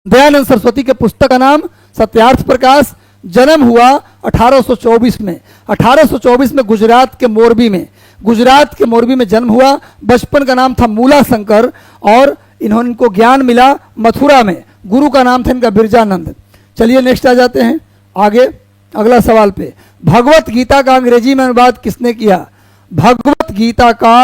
दयानंद सरस्वती के पुस्तक का नाम सत्यार्थ प्रकाश। जन्म हुआ 1824 में। 1824 में गुजरात के मोरबी में, गुजरात के मोरबी में जन्म हुआ। बचपन का नाम था मूला शंकर और इनको ज्ञान मिला मथुरा में। गुरु का नाम था इनका बिरजानंद। चलिए नेक्स्ट आ जाते हैं आगे अगला सवाल पे। भगवत गीता का अंग्रेजी में अनुवाद किसने किया? भगवत गीता का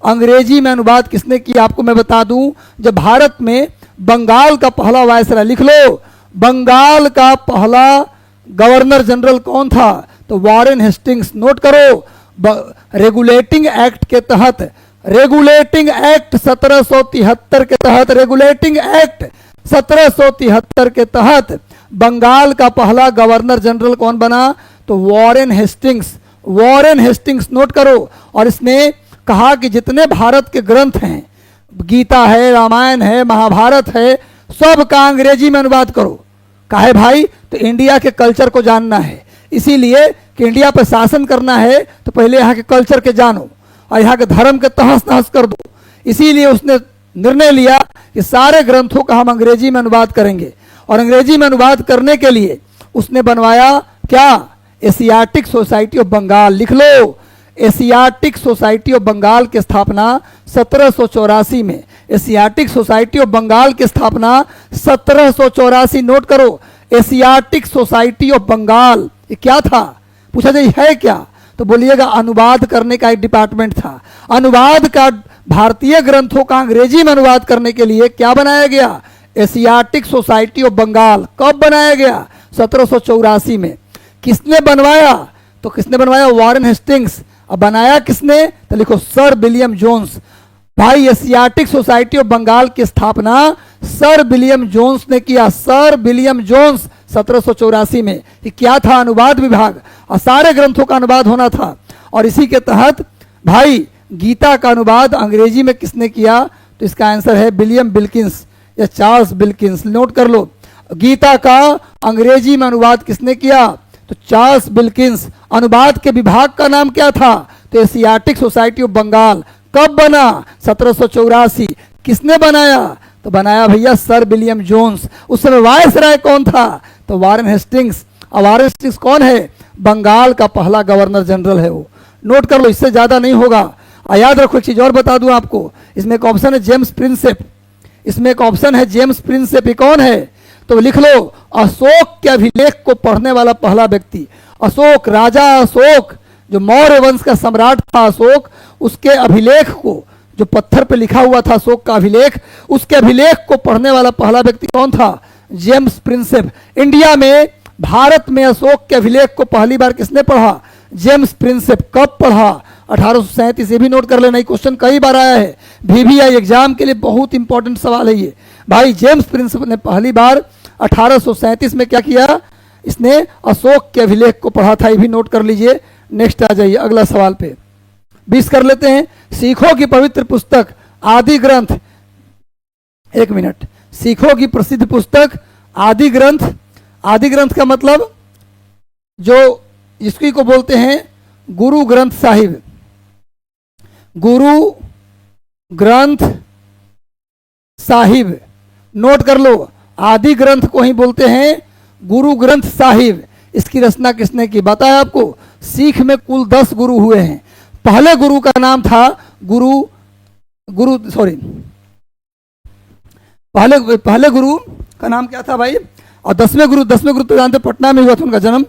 अंग्रेजी में अनुवाद किसने किया? आपको मैं बता दूं, जब भारत में बंगाल का पहला वायसराय, लिख लो बंगाल का पहला गवर्नर जनरल कौन था? तो वॉरेन हेस्टिंग्स। नोट करो, रेगुलेटिंग एक्ट के तहत, रेगुलेटिंग एक्ट 1773 के तहत, रेगुलेटिंग एक्ट 1773 के तहत बंगाल का पहला गवर्नर जनरल कौन बना? तो Warren Hastings. Warren Hastings note करो। और इसने कहा कि जितने भारत के ग्रंथ हैं, गीता है, रामायण है, महाभारत है, सब का अंग्रेजी में अनुवाद करो। काहे भाई? तो इंडिया के कल्चर को जानना है। इसीलिए कि इंडिया पर शासन करना है तो पहले यहाँ के कल्चर के जानो और यहाँ के धर्म के तहस नहस कर दो। इसीलिए उसने निर्णय लिया कि सारे ग्रंथों का हम अंग्रेजी में अनुवाद करेंगे। और अंग्रेजी में अनुवाद करने के लिए उसने बनवाया क्या? Asiatic Society of Bengal. लिख लो एशियाटिक सोसाइटी ऑफ बंगाल की स्थापना 1784 में। एशियाटिक सोसाइटी ऑफ बंगाल की स्थापना 1784। नोट करो एशियाटिक सोसाइटी ऑफ बंगाल। ये क्या था? पूछा जाए है क्या? तो बोलिएगा अनुवाद करने का एक डिपार्टमेंट था। अनुवाद का, भारतीय ग्रंथों का अंग्रेजी में अनुवाद करने के लिए क्या बनाया गया? Asiatic Society of Bengal. कब बनाया गया? 1784 में। किसने बनवाया? तो किसने बनवाया? Warren Hastings. अब बनाया किसने? तो लिखो सर विलियम जोन्स। भाई एशियाटिक सोसाइटी ऑफ बंगाल की स्थापना सर विलियम जोन्स ने किया। सर विलियम जोन्स 1784 में। ये क्या था? अनुवाद विभाग, और सारे ग्रंथों का अनुवाद होना था। और इसी के तहत भाई गीता का अनुवाद अंग्रेजी में किसने किया? तो इसका आंसर है विलियम बिल्किंस या चार्ल्स बिल्किंस। नोट कर लो, गीता का अंग्रेजी में अनुवाद किसने किया? तो चार्ल्स बिल्किंस। अनुवाद के विभाग का नाम क्या था? तो एशियाटिक सोसाइटी ऑफ बंगाल। कब बना? 1784। किसने बनाया? तो बनाया भैया सर विलियम जोन्स। उस समय वायसराय कौन था? तो वॉरेन हेस्टिंग्स। और वॉरेन हेस्टिंग्स कौन है? बंगाल का पहला गवर्नर जनरल है वो। नोट कर लो, इससे ज्यादा नहीं होगा। याद रखो, एक चीज और बता दूं आपको, इसमें एक ऑप्शन है जेम्स प्रिंसेप। इसमें एक ऑप्शन है जेम्स प्रिंसेप। ये कौन है? तो लिख लो, अशोक के अभिलेख को पढ़ने वाला पहला व्यक्ति। अशोक, राजा अशोक, जो मौर्य वंश का सम्राट था अशोक, उसके अभिलेख को, जो पत्थर पे लिखा हुआ था अशोक का अभिलेख, उसके अभिलेख को पढ़ने वाला पहला व्यक्ति कौन था? James Prinsep. इंडिया में, भारत में अशोक के अभिलेख को पहली बार किसने पढ़ा? James Prinsep. कब पढ़ा? 1837। ये भी नोट कर लेना, क्वेश्चन कई बार आया है VVI एग्जाम के लिए, बहुत इंपॉर्टेंट सवाल है ये। भाई जेम्स प्रिंसेप ने पहली बार 1837 में क्या किया? इसने अशोक के अभिलेख को पढ़ा था। ये भी नोट कर लीजिए। नेक्स्ट आ जाइए अगला सवाल पे, 20 कर लेते हैं। सिखों की पवित्र पुस्तक आदि ग्रंथ, एक मिनट, सिखों की प्रसिद्ध पुस्तक आदि ग्रंथ। आदि ग्रंथ का मतलब जो इसकी को बोलते हैं गुरु ग्रंथ साहिब। गुरु ग्रंथ साहिब। नोट कर लो, आदि ग्रंथ को ही बोलते हैं गुरु ग्रंथ साहिब। इसकी रचना किसने की? बताया आपको, सिख में कुल 10 गुरु हुए हैं। पहले गुरु का नाम था पहले गुरु का नाम क्या था भाई? और 10वें गुरु तो जानते, पटना में हुआ था उनका जन्म।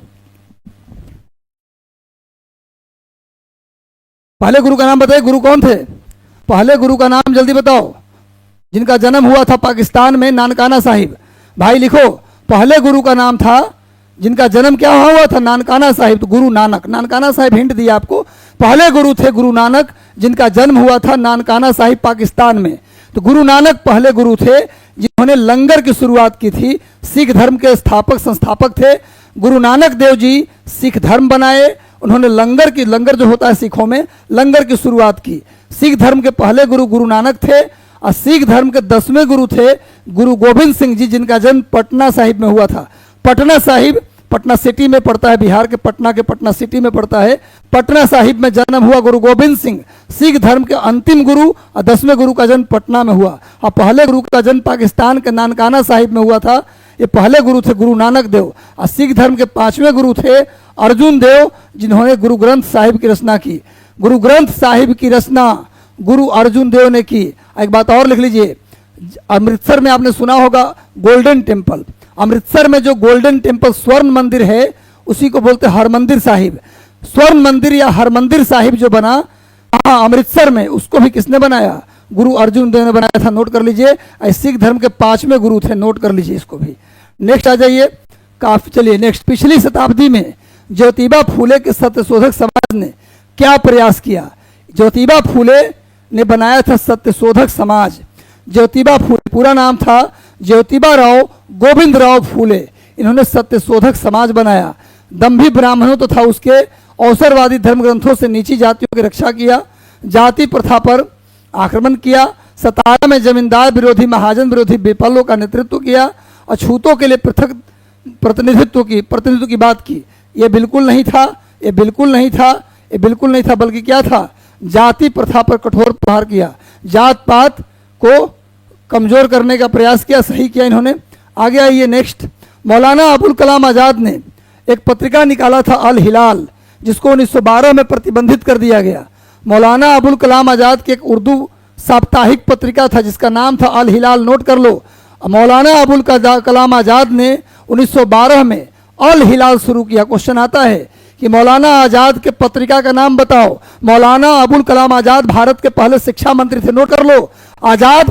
पहले गुरु का नाम बताइए, गुरु कौन थे? पहले गुरु का नाम जल्दी बताओ, जिनका जन्म हुआ था पाकिस्तान में, नानकाना साहिब। भाई लिखो, पहले गुरु का नाम था, जिनका जन्म क्या हुआ था? नानकाना साहिब। तो गुरु नानक। नानकाना साहिब हिंट दिया आपको। पहले गुरु थे गुरु नानक, जिनका जन्म हुआ था नानकाना साहिब पाकिस्तान में। तो गुरु नानक पहले गुरु थे जिन्होंने लंगर की शुरुआत की थी। सिख धर्म के स्थापक संस्थापक थे गुरु नानक देव जी। सिख धर्म बनाए उन्होंने। लंगर जो होता है सिखों में, लंगर की शुरुआत की। सिख धर्म के पहले गुरु गुरु नानक थे। और सिख धर्म के 10वें गुरु थे गुरु गोविंद सिंह जी, जिनका जन्म पटना साहिब में हुआ था। पटना साहिब पटना सिटी में पड़ता है, बिहार के पटना सिटी में पड़ता है। पटना साहिब में जन्म हुआ गुरु गोविंद सिंह, सिख धर्म के अंतिम गुरु। और 10वें गुरु का जन्म पटना में हुआ। और पहले गुरु का जन्म पाकिस्तान के नानकाना साहिब में हुआ था। ये पहले गुरु थे गुरु नानक देव। और सिख धर्म के 5वें गुरु थे अर्जुन देव, जिन्होंने गुरु ग्रंथ साहिब की रचना की। गुरु ग्रंथ साहिब की रचना गुरु अर्जुन देव ने की। एक बात और लिख लीजिए, अमृतसर में आपने सुना होगा गोल्डन टेम्पल। अमृतसर में जो गोल्डन टेम्पल स्वर्ण मंदिर है, उसी को बोलते हैं हरमंदिर साहिब। स्वर्ण मंदिर या हरमंदिर साहिब जो बना अमृतसर में, उसको भी किसने बनाया? गुरु अर्जुन देव ने बनाया था। नोट कर लीजिए। सिख धर्म के 5वें गुरु थे। नोट कर लीजिए इसको भी। नेक्स्ट आ जाइए। काफी, चलिए नेक्स्ट। पिछली शताब्दी में ज्योतिबा फूले के सत्यशोधक समाज ने क्या प्रयास किया? ज्योतिबा फूले ने बनाया था सत्यशोधक समाज। ज्योतिबा फूले, पूरा नाम था ज्योतिबा राव गोविंद राव फूले। इन्होंने सत्यशोधक समाज बनाया। दंभी ब्राह्मणों तथा उसके अवसरवादी धर्म ग्रंथों से नीची जातियों की रक्षा किया। जाति प्रथा पर आक्रमण किया। सतारा में जमींदार विरोधी, महाजन विरोधी विपलों का नेतृत्व किया। अछूतों के लिए पृथक प्रतिनिधित्व की बात की। ये बिल्कुल नहीं था, ये बिल्कुल नहीं था, ये बिल्कुल नहीं था, बल्कि क्या था? जाति प्रथा पर कठोर प्रहार किया। जात पात को कमजोर करने का प्रयास किया। सही किया इन्होंने। आगे आइए नेक्स्ट। मौलाना अबुल कलाम आज़ाद ने एक पत्रिका निकाला था अल हिलाल, जिसको 1912 में प्रतिबंधित कर दिया गया। मौलाना अबुल कलाम आज़ाद की एक उर्दू साप्ताहिक पत्रिका था जिसका नाम था अल हिलाल। नोट कर लो। मौलाना अबुल कलाम आज़ाद ने 1912 में अल हिलाल शुरू किया। क्वेश्चन आता है कि मौलाना आजाद के पत्रिका का नाम बताओ। मौलाना अबुल कलाम आजाद भारत के पहले शिक्षा मंत्री थे, नोट कर लो। आजाद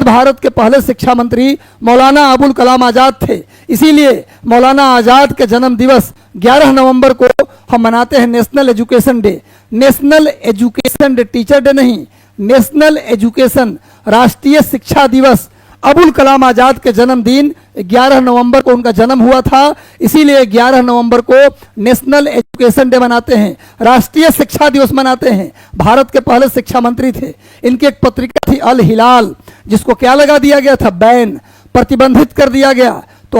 भारत के पहले शिक्षा मंत्री मौलाना अबुल कलाम आजाद थे। इसीलिए मौलाना आजाद के जन्म दिवस 11 नवंबर को हम मनाते हैं national education day. National education day, teacher day नहीं, नेशनल एजुकेशन, राष्ट्रीय शिक्षा दिवस। अबुल कलाम आजाद के जन्मदिन 11 नवंबर को उनका जन्म हुआ था, इसीलिए 11 नवंबर को नेशनल एजुकेशन डे मनाते हैं, राष्ट्रीय शिक्षा दिवस मनाते हैं। भारत के पहले शिक्षा मंत्री थे। इनकी एक पत्रिका थी अल हिलाल, जिसको क्या लगा दिया गया था, बैन, प्रतिबंधित कर दिया गया। तो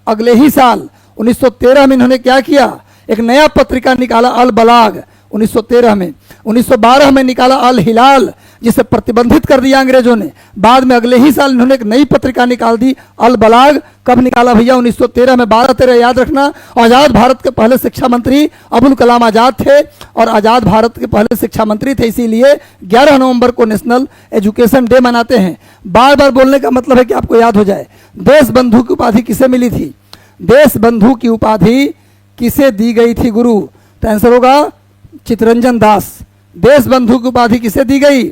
अगले ही साल 1913 में इन्होंने क्या किया, एक नया पत्रिका निकाला अल बलाग 1913 में। 1912 में निकाला अल हिलाल, जिसे प्रतिबंधित कर दिया अंग्रेजों ने। बाद में अगले ही साल इन्होंने एक नई पत्रिका निकाल दी अल बलाग। कब निकाला भैया, 1913 में। 12-13 याद रखना। आजाद भारत के पहले शिक्षा मंत्री अबुल कलाम आजाद थे और आजाद भारत के पहले शिक्षा मंत्री थे, इसीलिए 11 नवंबर को नेशनल एजुकेशन डे मनाते हैं। बार बार बोलने का मतलब है कि आपको याद हो जाए। देश बंधु की उपाधि किसे मिली थी, देश बंधु की उपाधि किसे दी गई थी गुरु, तो आंसर होगा चितरंजन दास। देश बंधु की उपाधि किसे दी गई,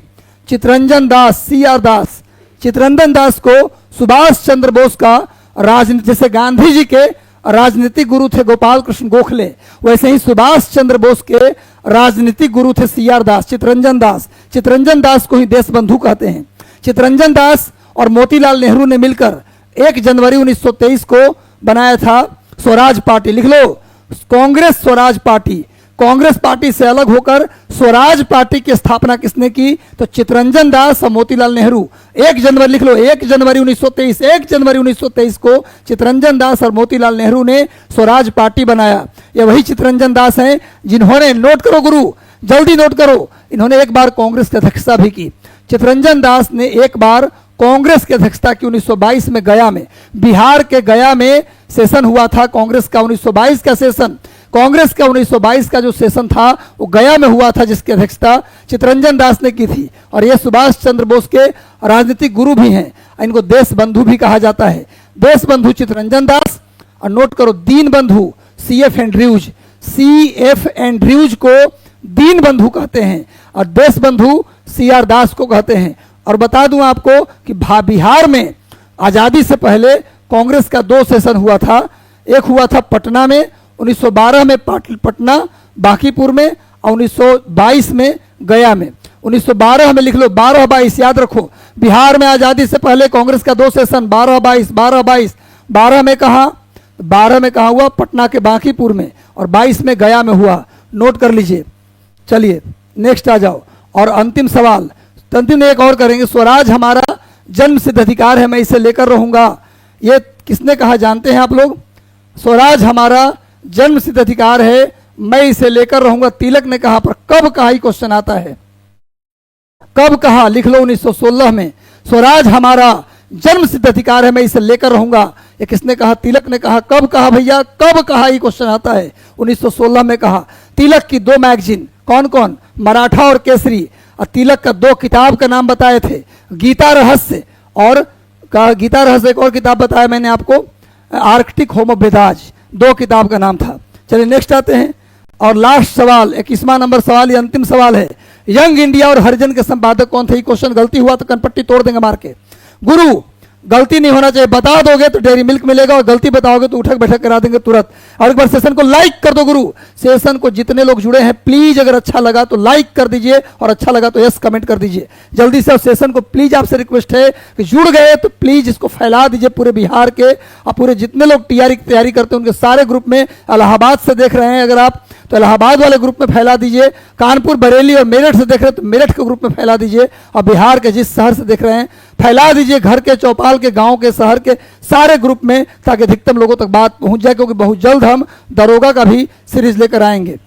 चितरंजन दास, CR दास। चितरंजन दास को सुभाष चंद्र बोस का राजनीति, जैसे गांधी जी के राजनीतिक गुरु थे गोपाल कृष्ण गोखले, वैसे ही सुभाष चंद्र बोस के राजनीतिक गुरु थे CR दास, चितरंजन दास। चितरंजन दास को ही देश बंधु कहते हैं। चितरंजन दास और मोतीलाल नेहरू ने मिलकर 1 जनवरी 1923 को बनाया था स्वराज पार्टी। लिख लो, कांग्रेस स्वराज पार्टी। कांग्रेस पार्टी से अलग होकर स्वराज पार्टी की स्थापना किसने की, तो चितरंजन दास और मोतीलाल नेहरू। 1 जनवरी लिख लो, 1 जनवरी 1923, 1 जनवरी 1923 को चितरंजन दास और मोतीलाल नेहरू ने स्वराज पार्टी बनाया। ये वही चितरंजन दास हैं जिन्होंने, नोट करो गुरु, जल्दी नोट करो, इन्होंने एक बार कांग्रेस की अध्यक्षता भी की। चितरंजन दास ने एक बार कांग्रेस की अध्यक्षता की 1922 में गया में। बिहार के गया में सेशन हुआ था कांग्रेस का, 1922 का सेशन। कांग्रेस का 1922 का जो सेशन था वो गया में हुआ था, जिसकी अध्यक्षता चितरंजन दास ने की थी। और ये सुभाष चंद्र बोस के राजनीतिक गुरु भी हैं, इनको देश बंधु भी कहा जाता है। देश बंधु चितरंजन दास, और नोट करो दीन बंधु CF एंड्रयूज। CF एंड्रयूज को दीन बंधु कहते हैं और देश बंधु CR दास को कहते हैं। और बता दूं आपको कि बिहार में आज़ादी से पहले कांग्रेस का 2 सेशन हुआ था। एक हुआ था पटना में 1912 में, पटना बांकीपुर में, और 1922 में गया में। 1912 में लिख लो, 12-22 याद रखो। बिहार में आज़ादी से पहले कांग्रेस का 2 सेशन, 12-22, 12-22। 12 में कहा हुआ, पटना के बांकीपुर में, और 22 में गया में हुआ। नोट कर लीजिए। चलिए नेक्स्ट आ जाओ। और अंतिम सवाल, अंतिम एक और करेंगे। स्वराज हमारा जन्म सिद्ध अधिकार है, मैं इसे लेकर रहूंगा। ये किसने कहा जानते हैं आप लोग? स्वराज हमारा जन्म सिद्ध अधिकार है, मैं इसे लेकर रहूंगा, तिलक ने कहा। पर कब कहा, ही क्वेश्चन आता है, कब कहा? लिख लो, 1916 में। स्वराज हमारा जन्म सिद्ध अधिकार है, मैं इसे लेकर रहूंगा, ये किसने कहा? तिलक ने कहा। कब कहा भैया, कब कहा, ही क्वेश्चन आता है। 1916 में कहा। तिलक की 2 मैगजीन, कौन कौन? मराठा और केसरी। और तिलक का 2 किताब का नाम बताए थे, गीता रहस्य और गीता रहस्य, एक और किताब बताया मैंने आपको, आर्कटिक होमो वेदाज, 2 किताब का नाम था। चलिए नेक्स्ट आते हैं। और लास्ट सवाल, 21वां नंबर सवाल, ये अंतिम सवाल है। यंग इंडिया और हरिजन के संपादक कौन थे? ये क्वेश्चन गलती हुआ तो कनपट्टी तोड़ देंगे मार के। गुरु, गलती नहीं होना चाहिए, बता दोगे तो डेयरी मिल्क मिलेगा, और गलती बताओगे तो उठक बैठक करा देंगे तुरंत। और एक बार सेशन को लाइक कर दो गुरु। सेशन को जितने लोग जुड़े हैं प्लीज, अगर अच्छा लगा तो लाइक कर दीजिए, और अच्छा लगा तो यस कमेंट कर दीजिए जल्दी से। और सेशन को प्लीज आपसे रिक्वेस्ट है कि जुड़ गए तो प्लीज इसको फैला दीजिए पूरे बिहार के, और पूरे जितने लोग TRE की तैयारी करते हैं उनके सारे ग्रुप में। इलाहाबाद से देख रहे हैं अगर आप, तो इलाहाबाद वाले ग्रुप में फैला दीजिए। कानपुर, बरेली और मेरठ से देख रहे हैं तो मेरठ के ग्रुप में फैला दीजिए। और बिहार के जिस शहर से देख रहे हैं फैला दीजिए, घर के, चौपाल के, गांव के, शहर के सारे ग्रुप में, ताकि अधिकतम लोगों तक बात पहुंच जाए। क्योंकि बहुत जल्द हम दरोगा का भी सीरीज लेकर आएंगे,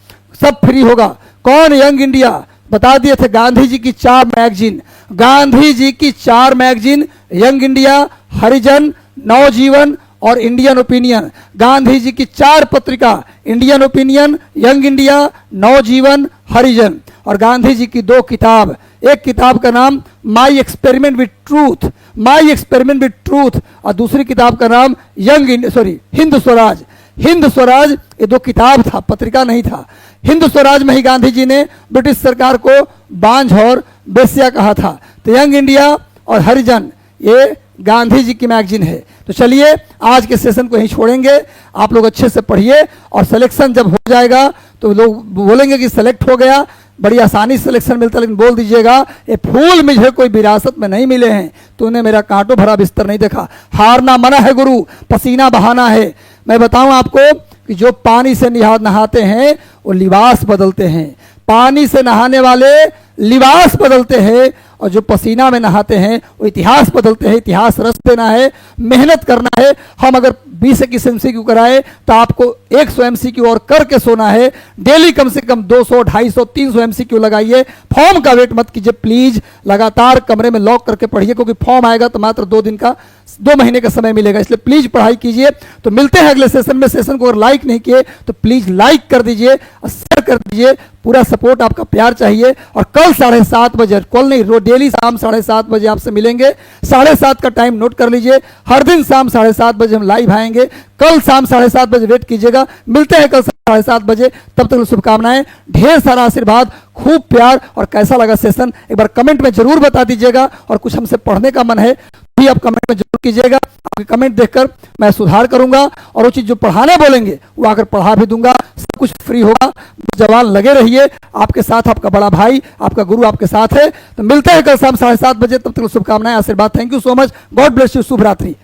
सब फ्री होगा। कौन यंग इंडिया? बता दिए थे, गांधी जी की 4 मैगजीन, गांधी जी की 4 मैगजीन, यंग इंडिया, हरिजन, नवजीवन और इंडियन ओपिनियन। गांधी जी की 4 पत्रिका, इंडियन ओपिनियन, यंग इंडिया, नवजीवन, हरिजन। और गांधी जी की 2 किताब, एक किताब का नाम my experiment with truth, my experiment with truth, और दूसरी किताब का नाम हिंद स्वराज। हिंद स्वराज, ये 2 किताब था, पत्रिका नहीं था। हिंद स्वराज में ही गांधी जी ने ब्रिटिश सरकार को बांझ और बेस्या कहा था। तो यंग इंडिया और हरिजन ये गांधी जी की मैगजीन है। तो चलिए आज के सेशन को यहीं छोड़ेंगे, आप लोग अच्छे से पढ़िए और सिलेक्शन जब हो जाएगा तो लोग बोलेंगे कि सिलेक्ट हो गया, बड़ी आसानी से सिलेक्शन मिलता है, लेकिन बोल दीजिएगा ये फूल मुझे कोई विरासत में नहीं मिले हैं, तूने मेरा कांटों भरा बिस्तर नहीं देखा। हारना मना है गुरु, पसीना बहाना है। मैं बताऊं आपको कि जो पानी से नहाते हैं वो लिबास बदलते हैं, पानी से नहाने वाले लिबास बदलते हैं, और जो पसीना में नहाते हैं वो इतिहास बदलते हैं। इतिहास रच देना है, मेहनत करना है। हम अगर 20-21 MCQ कराए तो आपको 100 MCQ और करके सोना है। डेली कम से कम 200, 250, 300 MCQ लगाइए। फॉर्म का वेट मत कीजिए प्लीज, लगातार कमरे में लॉक करके पढ़िए, क्योंकि फॉर्म आएगा तो मात्र 2 महीने का समय मिलेगा, इसलिए प्लीज पढ़ाई कीजिए। तो मिलते हैं अगले सेशन में। सेशन को अगर लाइक नहीं किए तो प्लीज लाइक कर दीजिए और शेयर कर दीजिए, पूरा सपोर्ट आपका प्यार चाहिए। और कल 7:30 बजे, कल नहीं रोज डेली शाम 7:30 बजे आपसे मिलेंगे। 7:30 का टाइम नोट कर लीजिए, हर दिन शाम 7:30 बजे हम लाइव आएंगे। कल शाम 7:30 बजे वेट कीजिएगा। मिलते हैं कल 7:30 बजे, तब तक शुभकामनाएं, ढेर सारा आशीर्वाद, खूब प्यार। और कैसा लगा सेशन एक बार कमेंट में जरूर बता दीजिएगा। और कुछ हमसे पढ़ने का मन है भी आप कमेंट में जरूर कीजिएगा। आपके कमेंट देखकर मैं सुधार करूंगा और वो चीज जो पढ़ाने बोलेंगे वो आकर पढ़ा भी दूंगा। सब कुछ फ्री होगा, जवान लगे रहिए। आपके साथ आपका बड़ा भाई, आपका गुरु आपके साथ है। तो मिलते हैं कल शाम 7:30 बजे, तब तक शुभकामनाएं, आशीर्वाद। Thank you so much, God bless you, शुभ रात्रि।